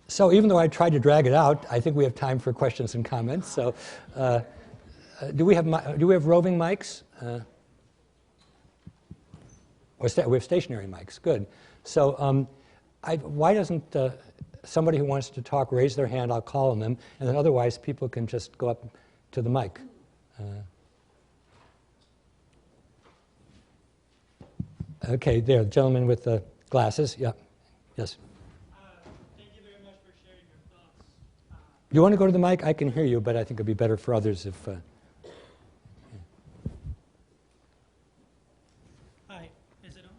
So even though I tried to drag it out, I think we have time for questions and comments. So do we have roving mics? We have stationary mics. Good. So why doesn't somebody who wants to talk raise their hand? I'll call on them. And then otherwise, people can just go up to the mic. Okay, there, the gentleman with the glasses. Yeah. Yes. Thank you very much for sharing your thoughts. You want to go to the mic? I can hear you, but I think it'd be better for others if... Hi, is it on?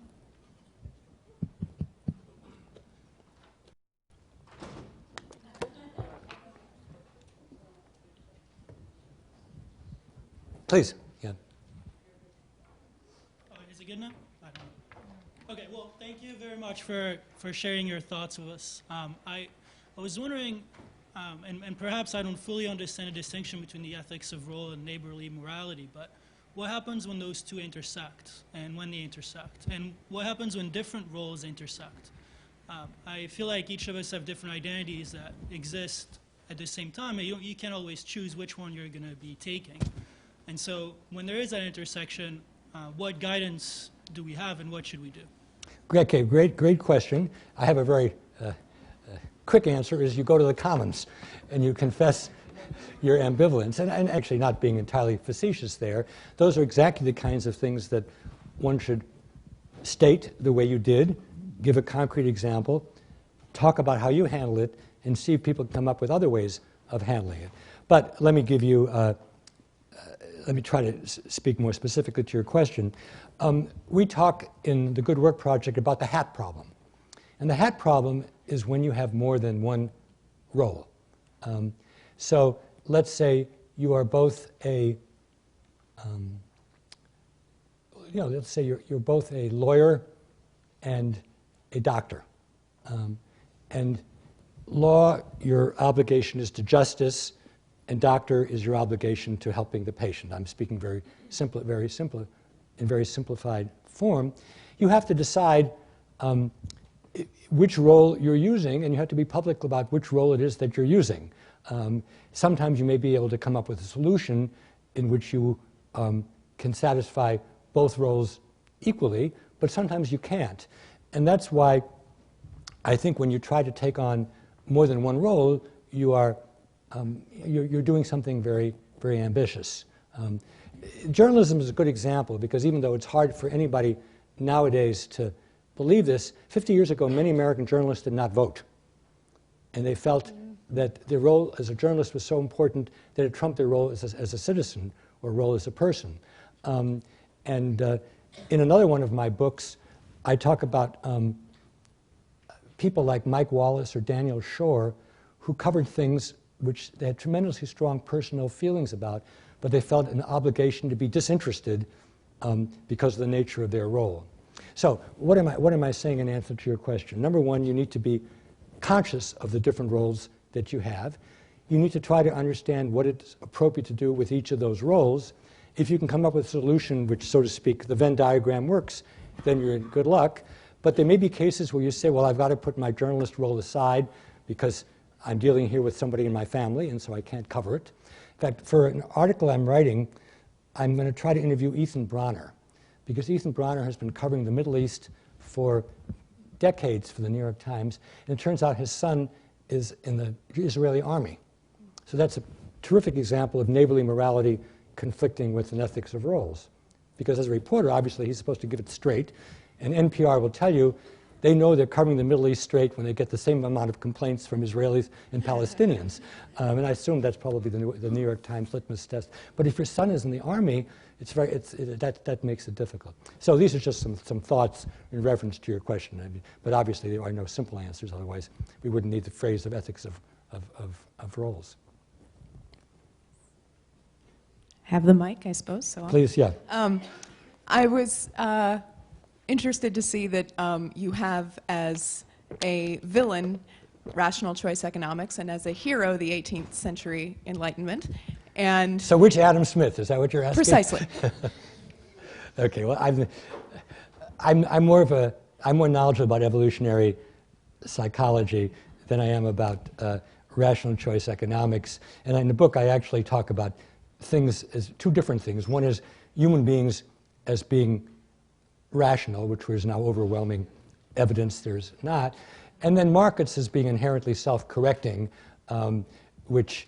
please. Yeah. Is it good now? I don't know. Okay, well, thank you very much for sharing your thoughts with us. I was wondering, and perhaps I don't fully understand the distinction between the ethics of role and neighborly morality, but what happens when those two intersect, and when they intersect? And what happens when different roles intersect? I feel like each of us have different identities that exist at the same time, and you can't always choose which one you're going to be taking. And so when there is that intersection, what guidance do we have, and what should we do? Okay, great question. I have a very quick answer is you go to the Commons and you confess your ambivalence. And actually not being entirely facetious there, those are exactly the kinds of things that one should state the way you did, give a concrete example, talk about how you handle it, and see if people come up with other ways of handling it. But let me give you, let me try to speak more specifically to your question. We talk in the Good Work Project about the hat problem. And the hat problem is when you have more than one role. So let's say you are both a, let's say you're both a lawyer and a doctor. And law, your obligation is to justice, and doctor is your obligation to helping the patient. I'm speaking very simple, in very simplified form. You have to decide which role you're using, and you have to be public about which role it is that you're using. Sometimes you may be able to come up with a solution in which you can satisfy both roles equally, but sometimes you can't. And that's why I think when you try to take on more than one role, you are you're doing something very, very ambitious. Journalism is a good example because even though it's hard for anybody nowadays to believe this, 50 years ago many American journalists did not vote. And they felt that their role as a journalist was so important that it trumped their role as a citizen or role as a person. In another one of my books, I talk about people like Mike Wallace or Daniel Shore who covered things which they had tremendously strong personal feelings about, but they felt an obligation to be disinterested because of the nature of their role. So what am I saying in answer to your question? Number one, you need to be conscious of the different roles that you have. You need to try to understand what it's appropriate to do with each of those roles. If you can come up with a solution which, so to speak, the Venn diagram works, then you're in good luck. But there may be cases where you say, well, I've got to put my journalist role aside because I'm dealing here with somebody in my family, and so I can't cover it. In fact, for an article I'm writing, I'm going to try to interview Ethan Bronner, because Ethan Bronner has been covering the Middle East for decades for the New York Times, and it turns out his son is in the Israeli army. So that's a terrific example of neighborly morality conflicting with an ethics of roles. Because as a reporter, obviously, he's supposed to give it straight, and NPR will tell you they know they're covering the Middle East straight when they get the same amount of complaints from Israelis and Palestinians. And I assume that's probably the New York Times litmus test. But if your son is in the army, that makes it difficult. So these are just some thoughts in reference to your question. But obviously, there are no simple answers. Otherwise, we wouldn't need the phrase of ethics of roles. Have the mic, I suppose. So Please, yeah. I was interested to see that you have as a villain rational choice economics and as a hero the 18th century Enlightenment. And so which Adam Smith? Is that what you're asking? Precisely. Okay. Well, I'm more knowledgeable about evolutionary psychology than I am about rational choice economics. And in the book, I actually talk about things as two different things. One is human beings as being rational, which there's now overwhelming evidence there's not, and then markets as being inherently self-correcting, which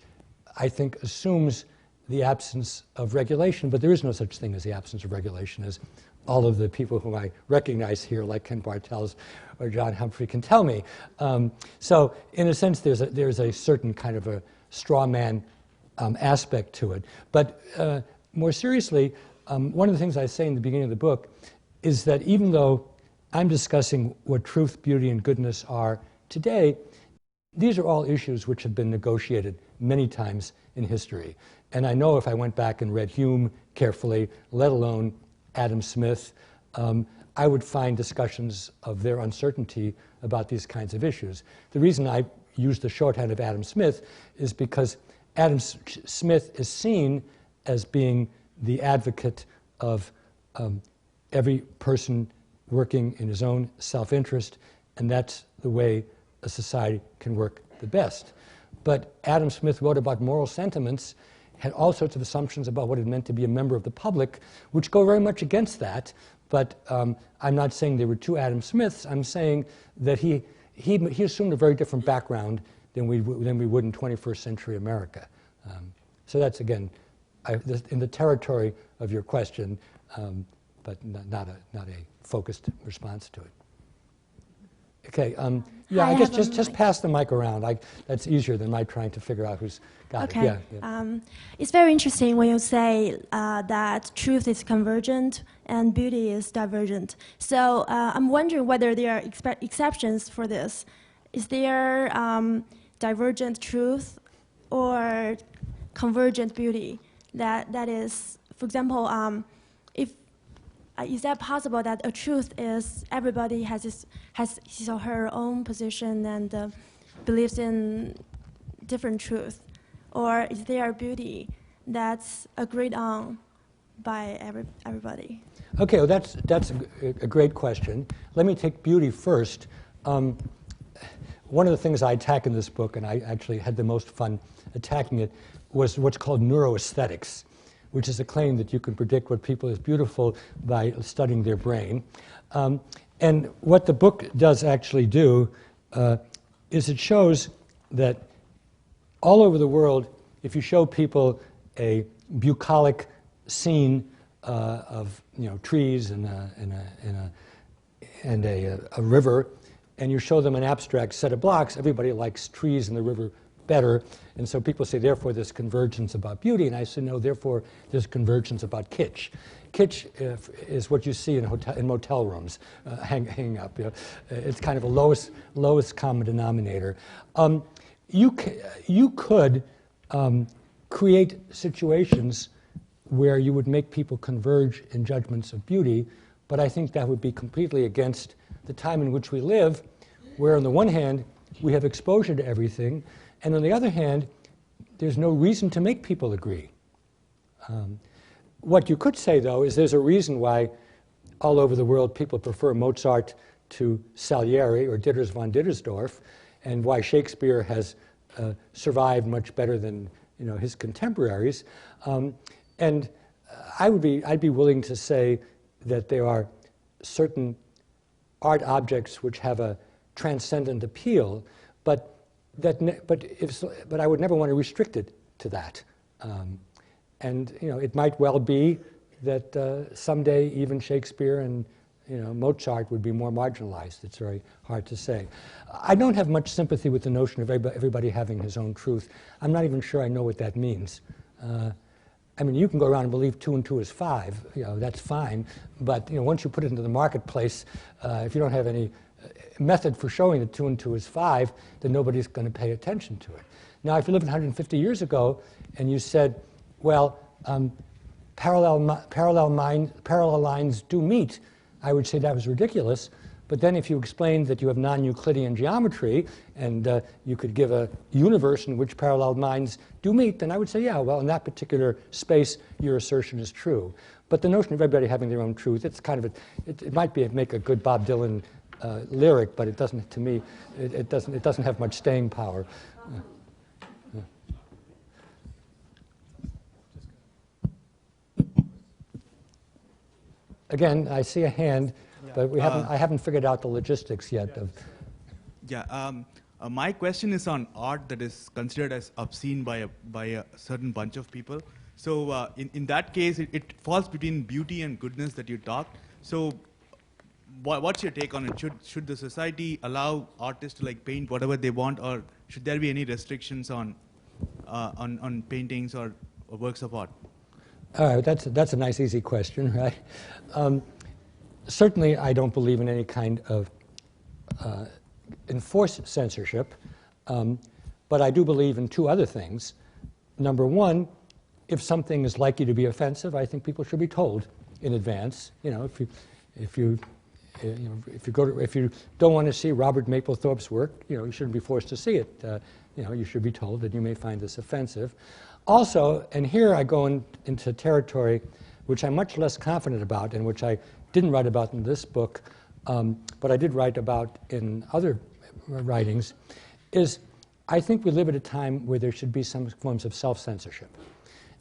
I think assumes the absence of regulation, but there is no such thing as the absence of regulation, as all of the people whom I recognize here, like Ken Bartels or John Humphrey, can tell me. So in a sense, there's a certain kind of a straw man aspect to it. But more seriously, one of the things I say in the beginning of the book is that even though I'm discussing what truth, beauty, and goodness are today, these are all issues which have been negotiated many times in history. And I know if I went back and read Hume carefully, let alone Adam Smith, I would find discussions of their uncertainty about these kinds of issues. The reason I use the shorthand of Adam Smith is because Adam Smith is seen as being the advocate of every person working in his own self-interest, and that's the way a society can work the best. But Adam Smith wrote about moral sentiments, had all sorts of assumptions about what it meant to be a member of the public, which go very much against that. But I'm not saying there were two Adam Smiths. I'm saying that he assumed a very different background than we would in 21st century America. So that's, again, in the territory of your question, but not a focused response to it. Okay, yeah, I guess just pass the mic around. That's easier than my trying to figure out who's got it. Yeah. It's very interesting when you say that truth is convergent and beauty is divergent. So I'm wondering whether there are exceptions for this. Is there divergent truth or convergent beauty? That is, for example, is that possible that a truth is everybody has his or her own position and believes in different truth? Or is there a beauty that's agreed on by everybody? Okay, well that's a great question. Let me take beauty first. One of the things I attack in this book, and I actually had the most fun attacking it, was what's called neuroaesthetics, which is a claim that you can predict what people is beautiful by studying their brain. And what the book does actually do is it shows that all over the world, if you show people a bucolic scene of trees and a river, and you show them an abstract set of blocks, everybody likes trees and the river better. And so people say, therefore, there's convergence about beauty. And I say, no, therefore, there's convergence about kitsch. Kitsch is what you see in motel rooms hanging up. It's kind of a lowest common denominator. You could create situations where you would make people converge in judgments of beauty, but I think that would be completely against the time in which we live, where on the one hand, we have exposure to everything, and on the other hand, there's no reason to make people agree. What you could say, though, is there's a reason why all over the world people prefer Mozart to Salieri or Ditters von Dittersdorf, and why Shakespeare has survived much better than his contemporaries. And I'd be willing to say that there are certain art objects which have a transcendent appeal, but I would never want to restrict it to that. And it might well be that someday even Shakespeare and Mozart would be more marginalized. It's very hard to say. I don't have much sympathy with the notion of everybody having his own truth. I'm not even sure I know what that means. I mean, you can go around and believe 2 and 2 is 5. That's fine. But once you put it into the marketplace, if you don't have any method for showing that 2 and 2 is 5, then nobody's going to pay attention to it. Now, if you lived 150 years ago and you said, well, parallel lines do meet, I would say that was ridiculous. But then if you explained that you have non-Euclidean geometry and you could give a universe in which parallel lines do meet, then I would say, yeah, well, in that particular space, your assertion is true. But the notion of everybody having their own truth, it's kind of it might make a good Bob Dylan lyric, but it doesn't, to me, it doesn't have much staying power. Again, I see a hand, but I haven't figured out the logistics yet. My question is on art that is considered as obscene by a certain bunch of people. So in that case, it falls between beauty and goodness that you talked. So what's your take on it? Should the society allow artists to paint whatever they want, or should there be any restrictions on paintings or works of art? All right, that's a nice, easy question, right? Certainly, I don't believe in any kind of enforced censorship, but I do believe in two other things. number one, if something is likely to be offensive, I think people should be told in advance. You know, if you don't want to see Robert Mapplethorpe's work, you know, you shouldn't be forced to see it. You know, you should be told that you may find this offensive. Also, and here I go into territory which I'm much less confident about, and which I didn't write about in this book, but I did write about in other writings, is I think we live at a time where there should be some forms of self-censorship.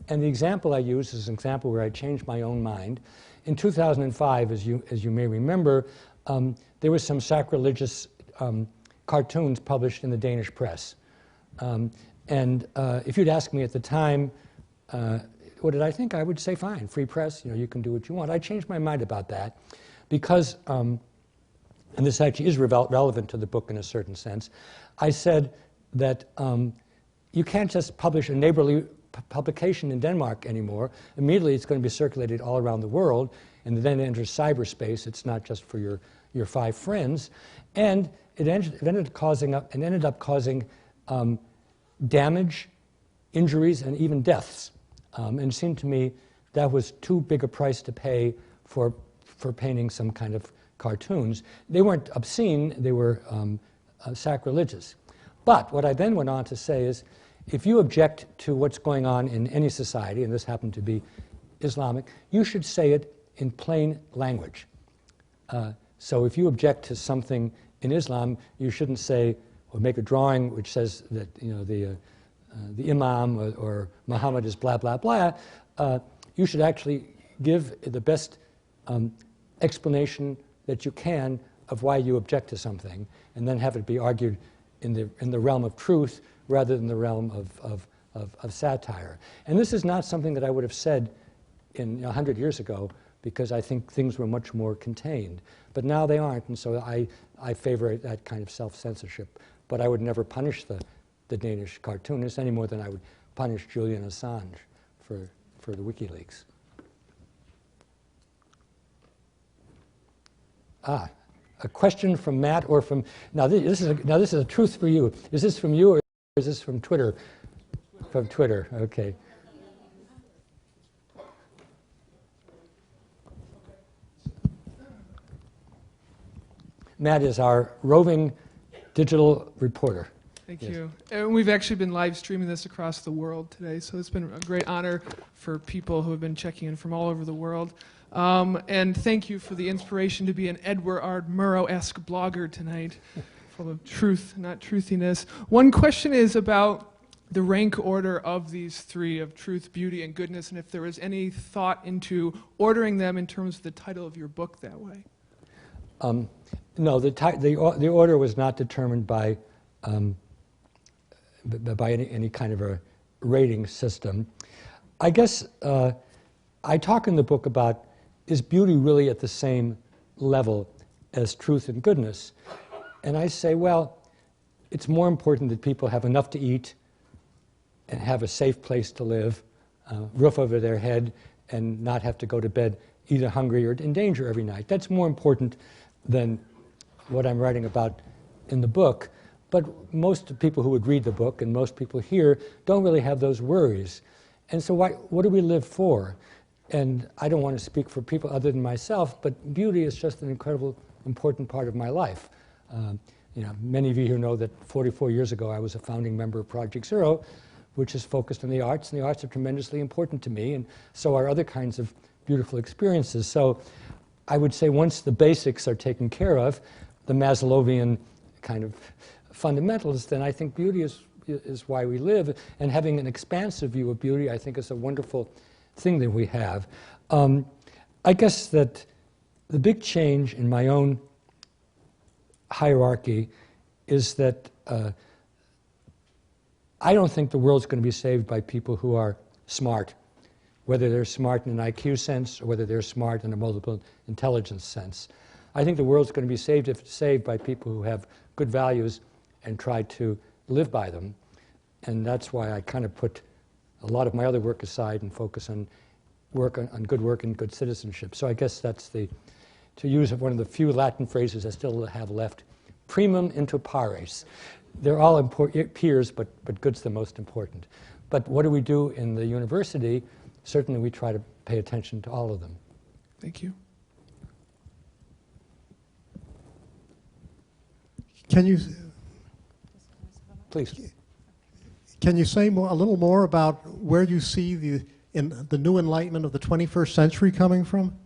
And the example I use is an example where I changed my own mind. In 2005, as you may remember, there were some sacrilegious cartoons published in the Danish press. If you'd asked me at the time, what did I think? I would say, fine, free press, you know, you can do what you want. I changed my mind about that because, and this actually is relevant to the book in a certain sense, I said that you can't just publish a neighborly publication in Denmark anymore. Immediately it's going to be circulated all around the world, and then it enters cyberspace. It's not just for your 5 friends. And it ended up causing damage, injuries, and even deaths. And it seemed to me that was too big a price to pay for painting some kind of cartoons. They weren't obscene, they were sacrilegious. But what I then went on to say is, if you object to what's going on in any society, and this happened to be Islamic, you should say it in plain language. So if you object to something in Islam, you shouldn't say, or make a drawing which says that, you know, the Imam or Muhammad is blah, blah, blah. You should actually give the best explanation that you can of why you object to something, and then have it be argued in the realm of truth rather than the realm of satire. And this is not something that I would have said 100 years ago, because I think things were much more contained. But now they aren't, and so I favor that kind of self-censorship. But I would never punish the Danish cartoonist any more than I would punish Julian Assange for the WikiLeaks. A question from Matt or from, now this is a truth for you. Is this from you or is this from Twitter? From Twitter, okay. Matt is our roving digital reporter. Thank you. And we've actually been live streaming this across the world today, so it's been a great honor for people who have been checking in from all over the world. And thank you for the inspiration to be an Edward Murrow-esque blogger tonight, full of truth, not truthiness. One question is about the rank order of these 3, of truth, beauty, and goodness, and if there was any thought into ordering them in terms of the title of your book that way. No, the order was not determined by any kind of a rating system. I guess I talk in the book about, is beauty really at the same level as truth and goodness? And I say, well, it's more important that people have enough to eat and have a safe place to live, roof over their head, and not have to go to bed either hungry or in danger every night. That's more important than what I'm writing about in the book. But most people who would read the book and most people here don't really have those worries. And so what do we live for? And I don't want to speak for people other than myself, but beauty is just an incredible, important part of my life. You know, many of you here know that 44 years ago I was a founding member of Project Zero, which is focused on the arts, and the arts are tremendously important to me, and so are other kinds of beautiful experiences. So I would say once the basics are taken care of, the Maslowian kind of fundamentals, then I think beauty is why we live. And having an expansive view of beauty, I think, is a wonderful thing that we have. I guess that the big change in my own hierarchy is that I don't think the world's going to be saved by people who are smart, whether they're smart in an IQ sense or whether they're smart in a multiple intelligence sense. I think the world's going to be saved by people who have good values and try to live by them. And that's why I kind of put a lot of my other work aside and focus on good work and good citizenship. So I guess that's to use one of the few Latin phrases I still have left, primum inter pares. They're all peers, but good's the most important. But what do we do in the university? Certainly we try to pay attention to all of them. Thank you. Please. Can you say a little more about where you see the new enlightenment of the 21st century coming from?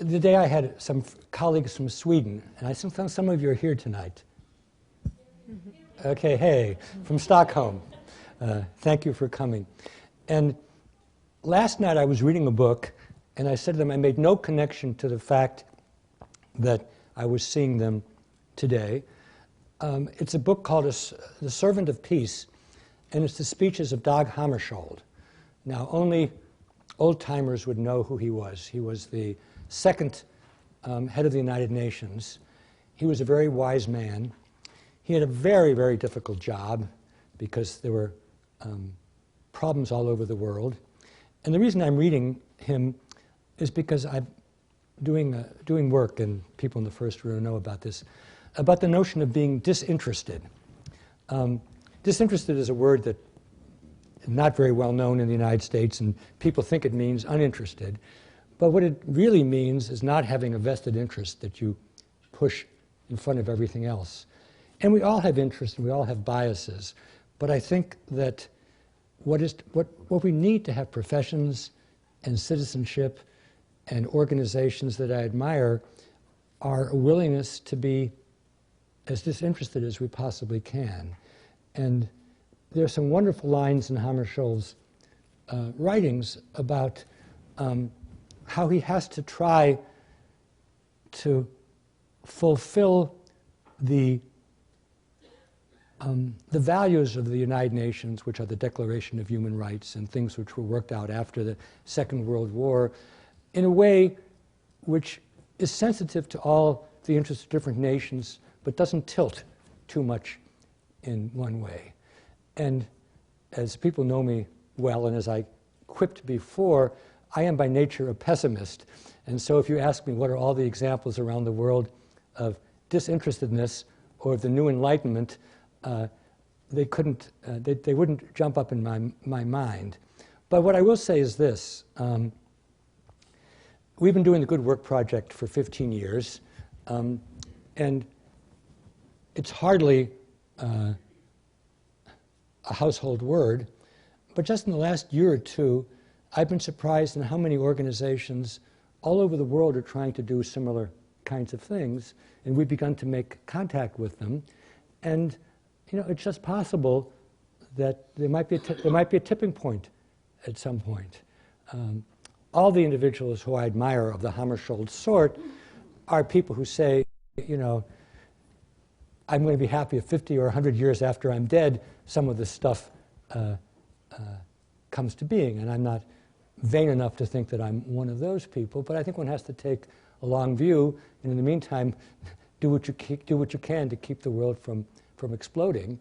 The day I had some colleagues from Sweden, and I found some of you are here tonight. Okay, hey, from Stockholm. Thank you for coming. And last night I was reading a book, and I said to them I made no connection to the fact that I was seeing them today. It's a book called The Servant of Peace, and it's the speeches of Dag Hammarskjöld. Now, only old-timers would know who he was. He was the second head of the United Nations. He was a very wise man. He had a very, very difficult job because there were problems all over the world. And the reason I'm reading him is because I'm doing work, and people in the first row know about this, about the notion of being disinterested. Disinterested is a word that is not very well known in the United States, and people think it means uninterested. But what it really means is not having a vested interest that you push in front of everything else. And we all have interests and we all have biases. But I think that what we need to have professions and citizenship and organizations that I admire are a willingness to be as disinterested as we possibly can. And there are some wonderful lines in Hammarskjöld's writings about how he has to try to fulfill the values of the United Nations, which are the Declaration of Human Rights and things which were worked out after the Second World War, in a way which is sensitive to all the interests of different nations, but doesn't tilt too much in one way. And as people know me well, and as I quipped before, I am by nature a pessimist. And so if you ask me what are all the examples around the world of disinterestedness or of the new enlightenment, they wouldn't jump up in my mind. But what I will say is this. We've been doing the Good Work Project for 15 years, and it's hardly a household word, but just in the last year or two, I've been surprised in how many organizations all over the world are trying to do similar kinds of things, and we've begun to make contact with them. And you know, it's just possible that there might be a tipping point at some point. All the individuals who I admire of the Hammarskjöld sort are people who say, you know, I'm going to be happy if 50 or 100 years after I'm dead, some of this stuff comes to being. And I'm not vain enough to think that I'm one of those people, but I think one has to take a long view, and in the meantime, do what you can to keep the world from exploding.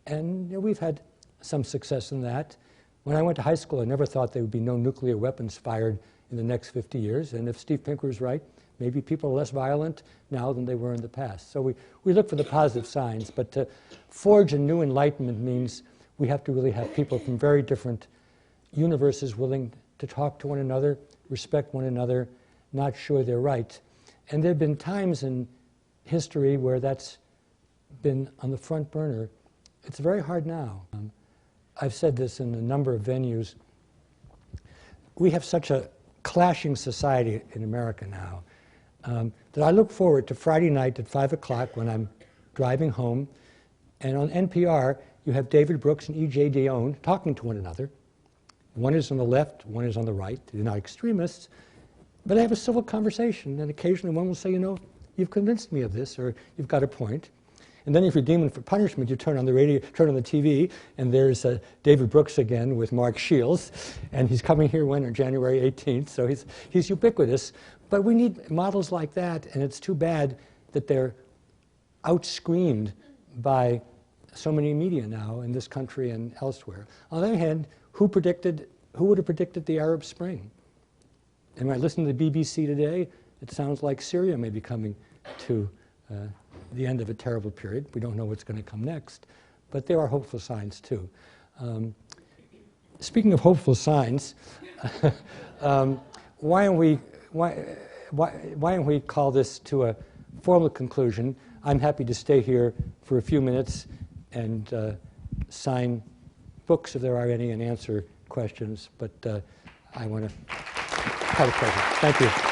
And you know, we've had some success in that. When I went to high school, I never thought there would be no nuclear weapons fired in the next 50 years. And if Steve Pinker is right, maybe people are less violent now than they were in the past. So we look for the positive signs. But to forge a new enlightenment means we have to really have people from very different universes willing to talk to one another, respect one another, not sure they're right. And there have been times in history where that's been on the front burner. It's very hard now. I've said this in a number of venues. We have such a clashing society in America now that I look forward to Friday night at 5 o'clock when I'm driving home, and on NPR you have David Brooks and E.J. Dionne talking to one another. One is on the left, one is on the right. They're not extremists, but they have a civil conversation, and occasionally one will say, you know, you've convinced me of this, or you've got a point. And then if you're demon for punishment, you turn on the radio, turn on the TV, and there's David Brooks again with Mark Shields, and he's coming here when on January 18th, so he's ubiquitous. But we need models like that, and it's too bad that they're outscreamed by so many media now in this country and elsewhere. On the other hand, who would have predicted the Arab Spring? And when I listen to the BBC today, it sounds like Syria may be coming to the end of a terrible period. We don't know what's going to come next, but there are hopeful signs too. Speaking of hopeful signs, why don't we call this to a formal conclusion? I'm happy to stay here for a few minutes and sign books if there are any and answer questions, but I want to have a pleasure. Thank you.